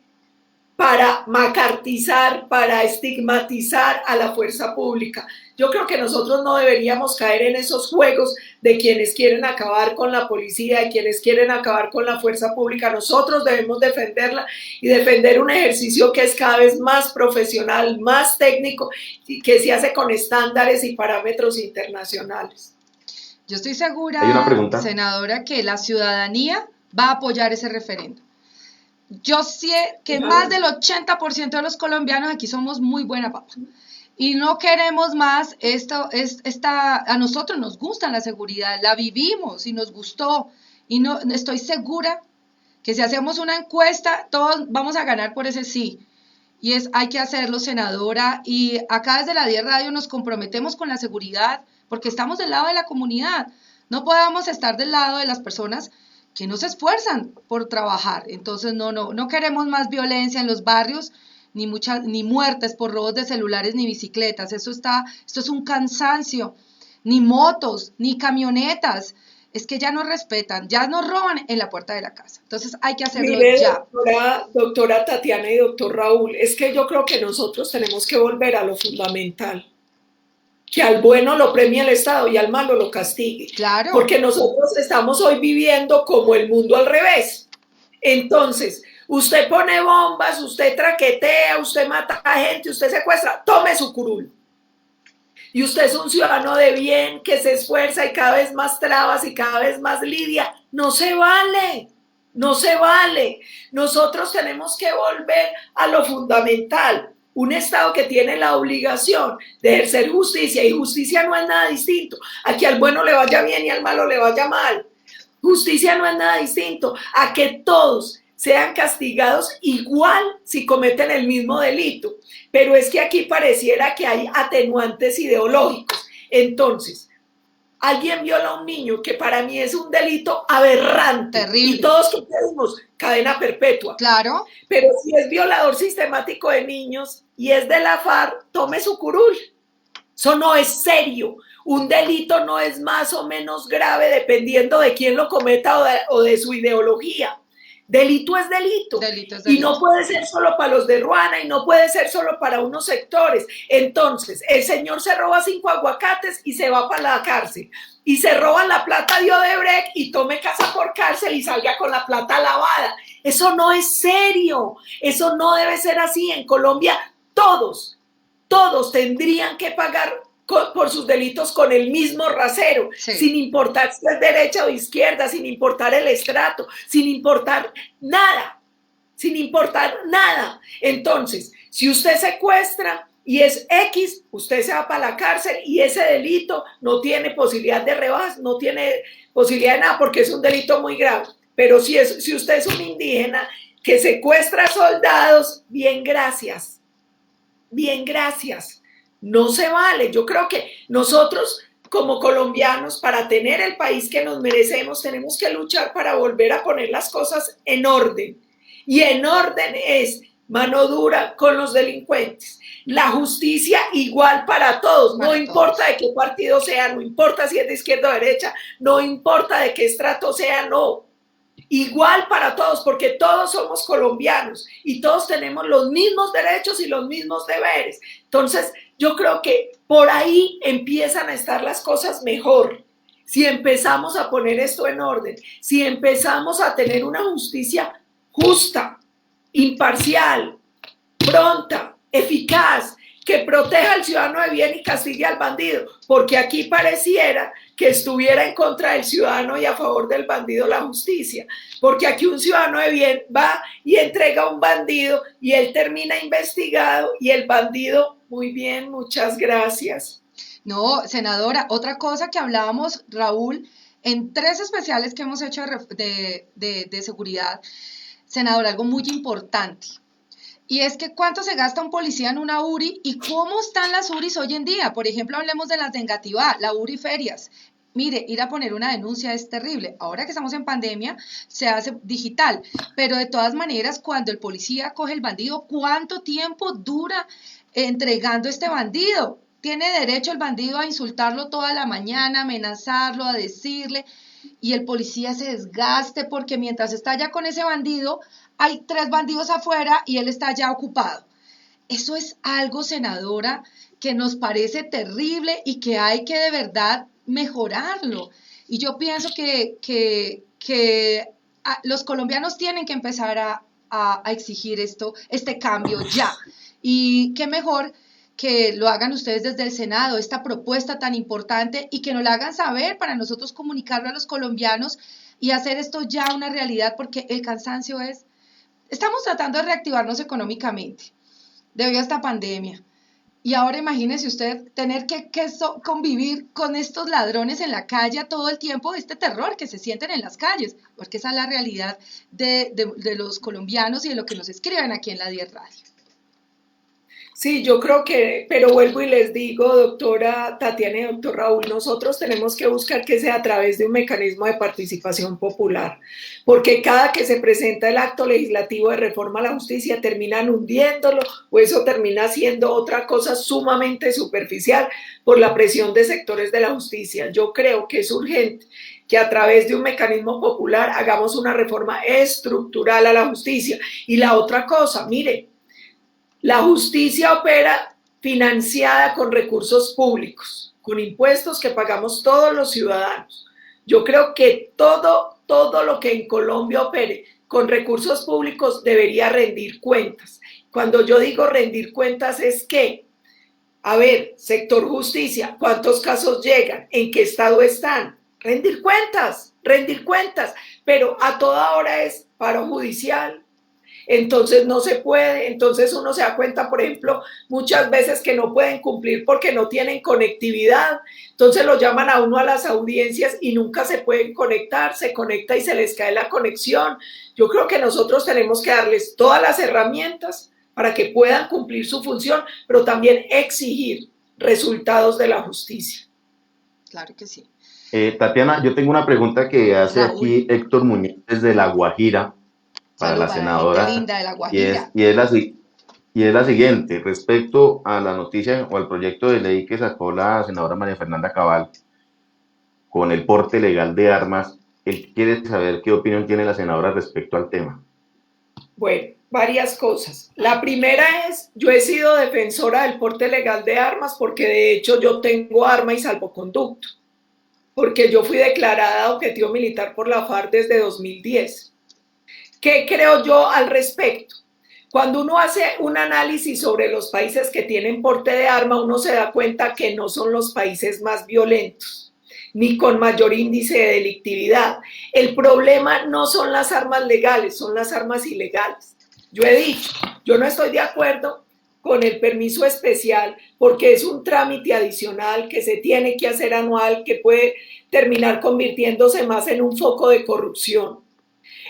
para macartizar, para estigmatizar a la fuerza pública. Yo creo que nosotros no deberíamos caer en esos juegos de quienes quieren acabar con la policía, de quienes quieren acabar con la fuerza pública. Nosotros debemos defenderla y defender un ejercicio que es cada vez más profesional, más técnico y que se hace con estándares y parámetros internacionales. Yo estoy segura, senadora, que la ciudadanía va a apoyar ese referéndum. Yo sé que más del 80% de los colombianos aquí somos muy buena papa y no queremos más a nosotros nos gusta la seguridad, la vivimos y nos gustó y no estoy segura que si hacemos una encuesta todos vamos a ganar por ese sí y hay que hacerlo, senadora, y acá desde la 10 Radio nos comprometemos con la seguridad porque estamos del lado de la comunidad, no podemos estar del lado de las personas que no se esfuerzan por trabajar. Entonces no queremos más violencia en los barrios, ni muertes por robos de celulares ni bicicletas. Esto es un cansancio, ni motos, ni camionetas. Es que ya nos respetan, ya nos roban en la puerta de la casa. Entonces hay que hacerlo ya. Doctora Tatiana y doctor Raúl, es que yo creo que nosotros tenemos que volver a lo fundamental. Que al bueno lo premie el Estado y al malo lo castigue. Claro. Porque nosotros estamos hoy viviendo como el mundo al revés. Entonces, usted pone bombas, usted traquetea, usted mata a gente, usted secuestra, tome su curul. Y usted es un ciudadano de bien que se esfuerza y cada vez más trabas y cada vez más lidia. No se vale, no se vale. Nosotros tenemos que volver a lo fundamental. Un Estado que tiene la obligación de ejercer justicia, y justicia no es nada distinto a que al bueno le vaya bien y al malo le vaya mal. Justicia no es nada distinto a que todos sean castigados igual si cometen el mismo delito. Pero es que aquí pareciera que hay atenuantes ideológicos. Entonces, alguien viola a un niño, que para mí es un delito aberrante. Terrible. Y todos que pedimos cadena perpetua. Claro. Pero si es violador sistemático de niños y es de la FARC, tome su curul. Eso no es serio. Un delito no es más o menos grave dependiendo de quién lo cometa o de su ideología. Delito es delito. Delito es delito. Y no puede ser solo para los de Ruana y no puede ser solo para unos sectores. Entonces, el señor se roba 5 aguacates y se va para la cárcel. Y se roba la plata de Odebrecht y tome casa por cárcel y salga con la plata lavada. Eso no es serio. Eso no debe ser así. En Colombia todos tendrían que pagar por sus delitos con el mismo rasero, Sí. sin importar si es derecha o izquierda, sin importar el estrato, sin importar nada, sin importar nada. Entonces, si usted secuestra y es X, usted se va para la cárcel y ese delito no tiene posibilidad de rebajas, no tiene posibilidad de nada porque es un delito muy grave. Pero si usted es un indígena que secuestra soldados, bien, gracias. Bien, gracias. No se vale. Yo creo que nosotros como colombianos, para tener el país que nos merecemos, tenemos que luchar para volver a poner las cosas en orden. Y en orden es mano dura con los delincuentes. La justicia igual para todos. No importa de qué partido sea, no importa si es de izquierda o derecha, no importa de qué estrato sea, no. Igual para todos, porque todos somos colombianos y todos tenemos los mismos derechos y los mismos deberes. Entonces, yo creo que por ahí empiezan a estar las cosas mejor. Si empezamos a poner esto en orden, si empezamos a tener una justicia justa, imparcial, pronta, eficaz, que proteja al ciudadano de bien y castigue al bandido, porque aquí pareciera que estuviera en contra del ciudadano y a favor del bandido la justicia, porque aquí un ciudadano de bien va y entrega a un bandido y él termina investigado y el bandido, muy bien, muchas gracias. No, senadora, otra cosa que hablábamos, Raúl, en 3 especiales que hemos hecho de seguridad, senadora, algo muy importante. Y es que cuánto se gasta un policía en una URI y cómo están las URIs hoy en día. Por ejemplo, hablemos de las de Engativá, la URI Ferias. Mire, ir a poner una denuncia es terrible. Ahora que estamos en pandemia, se hace digital. Pero de todas maneras, cuando el policía coge el bandido, ¿cuánto tiempo dura entregando este bandido? Tiene derecho el bandido a insultarlo toda la mañana, amenazarlo, a decirle, y el policía se desgaste porque mientras está ya con ese bandido, hay 3 bandidos afuera y él está ya ocupado. Eso es algo, senadora, que nos parece terrible y que hay que de verdad mejorarlo. Y yo pienso que los colombianos tienen que empezar a exigir este cambio ya. Y qué mejor que lo hagan ustedes desde el Senado, esta propuesta tan importante, y que nos la hagan saber para nosotros comunicarlo a los colombianos y hacer esto ya una realidad, porque el cansancio es... Estamos tratando de reactivarnos económicamente debido a esta pandemia. Y ahora imagínese usted tener que convivir con estos ladrones en la calle todo el tiempo, este terror que se sienten en las calles, porque esa es la realidad de los colombianos y de lo que nos escriben aquí en la 10 Radio. Sí, yo creo que, pero vuelvo y les digo, doctora Tatiana y doctor Raúl, nosotros tenemos que buscar que sea a través de un mecanismo de participación popular, porque cada que se presenta el acto legislativo de reforma a la justicia terminan hundiéndolo o eso termina siendo otra cosa sumamente superficial por la presión de sectores de la justicia. Yo creo que es urgente que a través de un mecanismo popular hagamos una reforma estructural a la justicia. Y la otra cosa, mire, la justicia opera financiada con recursos públicos, con impuestos que pagamos todos los ciudadanos. Yo creo que todo lo que en Colombia opere con recursos públicos debería rendir cuentas. Cuando yo digo rendir cuentas es que, a ver, sector justicia, ¿cuántos casos llegan? ¿En qué estado están? Rendir cuentas, pero a toda hora es paro judicial. Entonces no se puede, entonces uno se da cuenta, por ejemplo, muchas veces que no pueden cumplir porque no tienen conectividad, entonces lo llaman a uno a las audiencias y nunca se pueden conectar, se conecta y se les cae la conexión. Yo creo que nosotros tenemos que darles todas las herramientas para que puedan cumplir su función, pero también exigir resultados de la justicia. Claro que sí. Tatiana, yo tengo una pregunta que hace Raúl. aquí Héctor Muñoz desde La Guajira, para la senadora, la linda de La Guajira. y es la siguiente, respecto a la noticia o al proyecto de ley que sacó la senadora María Fernanda Cabal con el porte legal de armas. Él quiere saber qué opinión tiene la senadora respecto al tema. Bueno, varias cosas. La primera es, yo he sido defensora del porte legal de armas porque de hecho yo tengo arma y salvoconducto, porque yo fui declarada objetivo militar por la FARC desde 2010. ¿Qué creo yo al respecto? Cuando uno hace un análisis sobre los países que tienen porte de arma, uno se da cuenta que no son los países más violentos, ni con mayor índice de delictividad. El problema no son las armas legales, son las armas ilegales. Yo he dicho, yo no estoy de acuerdo con el permiso especial porque es un trámite adicional que se tiene que hacer anual, que puede terminar convirtiéndose más en un foco de corrupción.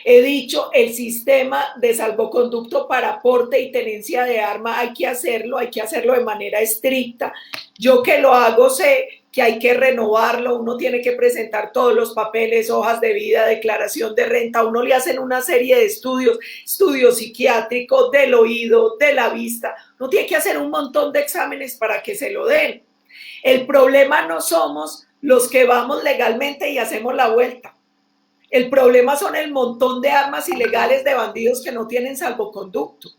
He dicho, el sistema de salvoconducto para porte y tenencia de arma hay que hacerlo de manera estricta. Yo que lo hago sé que hay que renovarlo, uno tiene que presentar todos los papeles, hojas de vida, declaración de renta, uno le hacen una serie de estudios psiquiátricos, del oído, de la vista, uno tiene que hacer un montón de exámenes para que se lo den. El problema no somos los que vamos legalmente y hacemos la vuelta. El problema son el montón de armas ilegales de bandidos que no tienen salvoconducto.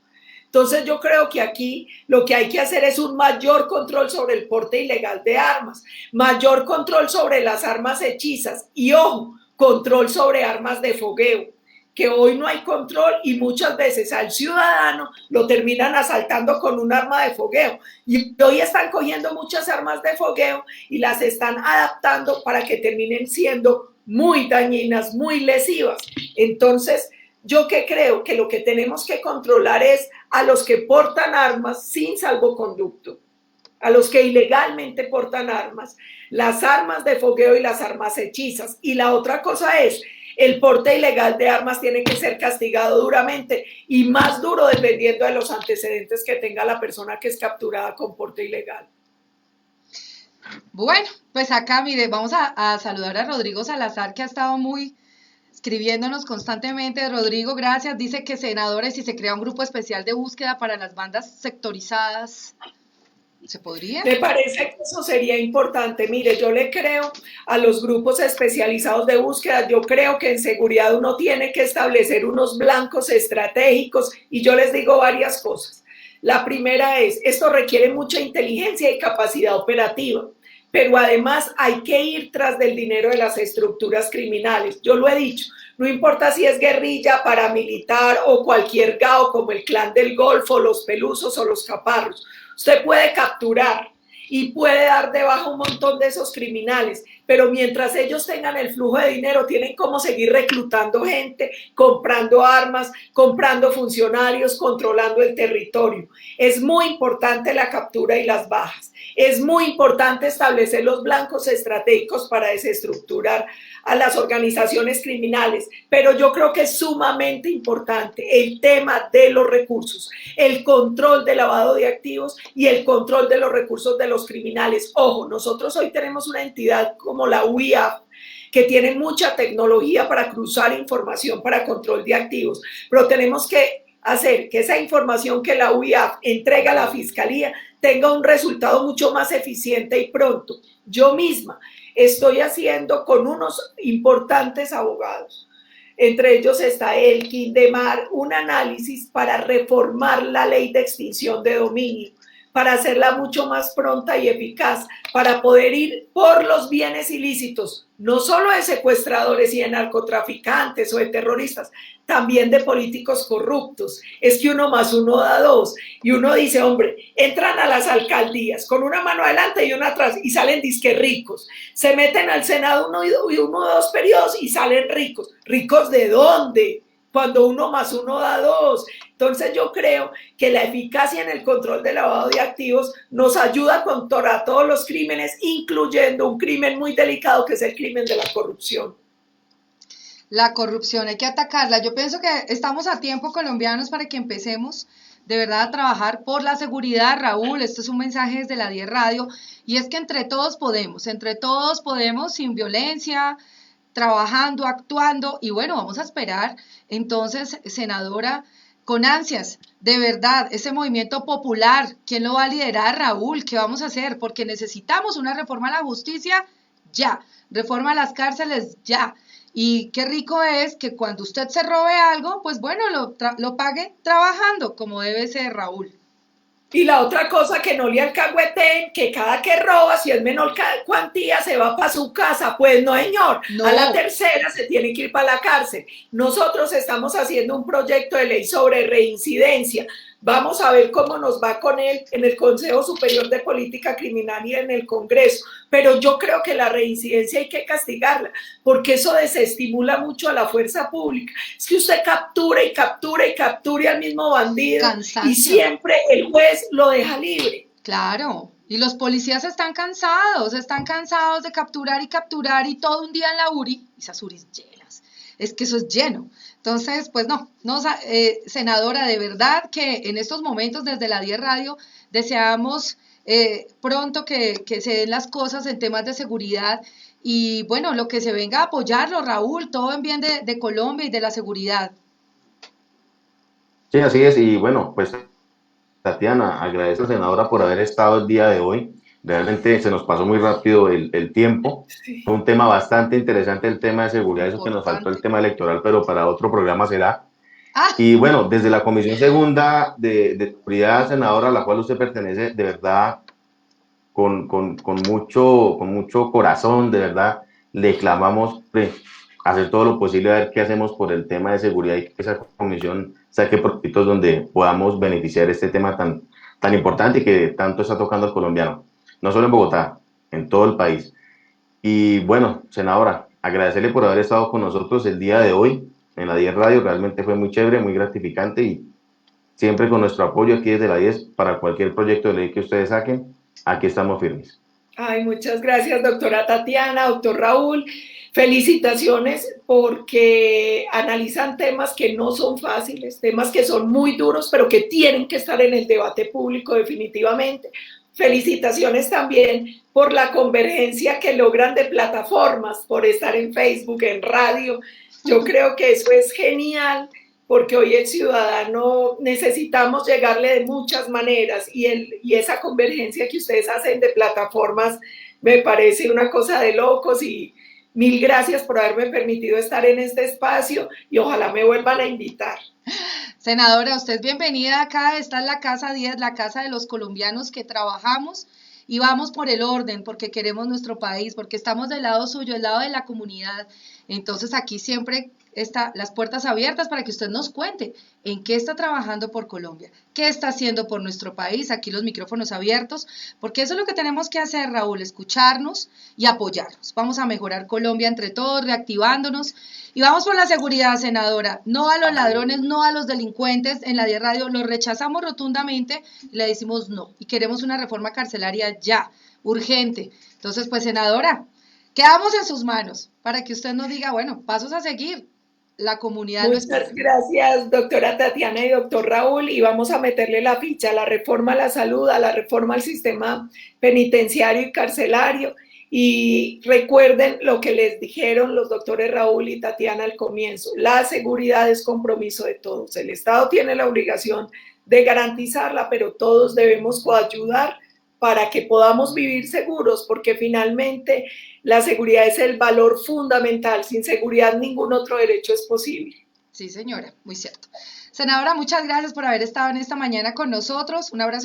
Entonces yo creo que aquí lo que hay que hacer es un mayor control sobre el porte ilegal de armas, mayor control sobre las armas hechizas y, ojo, control sobre armas de fogueo, que hoy no hay control y muchas veces al ciudadano lo terminan asaltando con un arma de fogueo. Y hoy están cogiendo muchas armas de fogueo y las están adaptando para que terminen siendo muy dañinas, muy lesivas. Entonces, yo que creo que lo que tenemos que controlar es a los que portan armas sin salvoconducto, a los que ilegalmente portan armas, las armas de fogueo y las armas hechizas. Y la otra cosa es, el porte ilegal de armas tiene que ser castigado duramente y más duro dependiendo de los antecedentes que tenga la persona que es capturada con porte ilegal. Bueno, pues acá, mire, vamos a saludar a Rodrigo Salazar, que ha estado muy escribiéndonos constantemente. Rodrigo, gracias. Dice que senadores, si se crea un grupo especial de búsqueda para las bandas sectorizadas, ¿se podría? Me parece que eso sería importante. Mire, yo le creo a los grupos especializados de búsqueda. Yo creo que en seguridad uno tiene que establecer unos blancos estratégicos y yo les digo varias cosas. La primera es, esto requiere mucha inteligencia y capacidad operativa, pero además hay que ir tras del dinero de las estructuras criminales. Yo lo he dicho, no importa si es guerrilla, paramilitar o cualquier GAO como el Clan del Golfo, los Pelusos o los Caparros. Usted puede capturar y puede dar de baja un montón de esos criminales, pero mientras ellos tengan el flujo de dinero, tienen como seguir reclutando gente, comprando armas, comprando funcionarios, controlando el territorio. Es muy importante la captura y las bajas. Es muy importante establecer los blancos estratégicos para desestructurar a las organizaciones criminales, pero yo creo que es sumamente importante el tema de los recursos, el control del lavado de activos y el control de los recursos de los criminales. Ojo, nosotros hoy tenemos una entidad como la UIAF, que tiene mucha tecnología para cruzar información para control de activos, pero tenemos que hacer que esa información que la UIAF entrega a la Fiscalía tenga un resultado mucho más eficiente y pronto. Yo misma estoy haciendo con unos importantes abogados, entre ellos está Elkin Demar, un análisis para reformar la ley de extinción de dominio, para hacerla mucho más pronta y eficaz, para poder ir por los bienes ilícitos, no solo de secuestradores y de narcotraficantes o de terroristas, también de políticos corruptos. Es que 1 más 1 da 2 y uno dice, hombre, entran a las alcaldías con una mano adelante y una atrás y salen disque ricos, se meten al Senado uno o 2 periodos y salen ricos. ¿Ricos de dónde? Cuando 1 más 1 da 2. Entonces yo creo que la eficacia en el control del lavado de activos nos ayuda a controlar todos los crímenes, incluyendo un crimen muy delicado que es el crimen de la corrupción. La corrupción, hay que atacarla. Yo pienso que estamos a tiempo, colombianos, para que empecemos de verdad a trabajar por la seguridad, Raúl. Esto es un mensaje desde la 10 Radio, y es que entre todos podemos sin violencia, trabajando, actuando, y bueno, vamos a esperar entonces, senadora, con ansias, de verdad, ese movimiento popular, ¿quién lo va a liderar, Raúl? ¿Qué vamos a hacer? Porque necesitamos una reforma a la justicia ya, reforma a las cárceles ya. Y qué rico es que cuando usted se robe algo, pues bueno, lo pague trabajando, como debe ser, Raúl. Y la otra cosa, que no le alcahueten, que cada que roba, si es menor cuantía, se va para su casa. Pues no, señor. No. A la tercera se tiene que ir para la cárcel. Nosotros estamos haciendo un proyecto de ley sobre reincidencia. Vamos a ver cómo nos va con él en el Consejo Superior de Política Criminal y en el Congreso. Pero yo creo que la reincidencia hay que castigarla, porque eso desestimula mucho a la fuerza pública. Es que usted captura y captura y capture al mismo bandido. Cansancio. Y siempre el juez lo deja libre. Claro, y los policías están cansados de capturar y todo un día en la URI, esas URIs llenas, es que eso es lleno. Entonces, pues no, senadora, de verdad que en estos momentos desde la 10 Radio deseamos pronto que se den las cosas en temas de seguridad y bueno, lo que se venga a apoyarlo, Raúl, todo en bien de Colombia y de la seguridad. Sí, así es, y bueno, pues Tatiana, agradezco a la senadora por haber estado el día de hoy. Realmente se nos pasó muy rápido el tiempo. Sí. Fue un tema bastante interesante, el tema de seguridad, eso que nos faltó el tema electoral, pero para otro programa será. Y bueno, desde la Comisión Segunda de Seguridad, senadora, a la cual usted pertenece, de verdad, con mucho corazón, de verdad, le clamamos hacer todo lo posible a ver qué hacemos por el tema de seguridad y que esa comisión saque proyectos donde podamos beneficiar este tema tan importante y que tanto está tocando al colombiano, no solo en Bogotá, en todo el país. Y bueno, senadora, agradecerle por haber estado con nosotros el día de hoy en la 10 Radio, realmente fue muy chévere, muy gratificante y siempre con nuestro apoyo aquí desde la 10 para cualquier proyecto de ley que ustedes saquen, aquí estamos firmes. Ay, muchas gracias, doctora Tatiana, doctor Raúl. Felicitaciones porque analizan temas que no son fáciles, temas que son muy duros, pero que tienen que estar en el debate público definitivamente. Felicitaciones también por la convergencia que logran de plataformas, por estar en Facebook, en radio. Yo creo que eso es genial, porque hoy el ciudadano necesitamos llegarle de muchas maneras y esa convergencia que ustedes hacen de plataformas me parece una cosa de locos y mil gracias por haberme permitido estar en este espacio y ojalá me vuelvan a invitar. Senadora, usted es bienvenida acá, esta es la Casa 10, la casa de los colombianos que trabajamos y vamos por el orden, porque queremos nuestro país, porque estamos del lado suyo, del lado de la comunidad. Entonces aquí siempre están las puertas abiertas para que usted nos cuente en qué está trabajando por Colombia, qué está haciendo por nuestro país, aquí los micrófonos abiertos, porque eso es lo que tenemos que hacer, Raúl, escucharnos y apoyarnos. Vamos a mejorar Colombia entre todos, reactivándonos y vamos por la seguridad, senadora, no a los ladrones, no a los delincuentes. En la 10 Radio los rechazamos rotundamente y le decimos no y queremos una reforma carcelaria ya, urgente. Entonces, pues, senadora, quedamos en sus manos para que usted nos diga, bueno, pasos a seguir. La comunidad. Muchas gracias, doctora Tatiana y doctor Raúl, y vamos a meterle la ficha a la reforma a la salud, a la reforma al sistema penitenciario y carcelario, y recuerden lo que les dijeron los doctores Raúl y Tatiana al comienzo: la seguridad es compromiso de todos, el Estado tiene la obligación de garantizarla, pero todos debemos coayudar para que podamos vivir seguros, porque finalmente la seguridad es el valor fundamental. Sin seguridad ningún otro derecho es posible. Sí, señora, muy cierto. Senadora, muchas gracias por haber estado en esta mañana con nosotros. Un abrazo.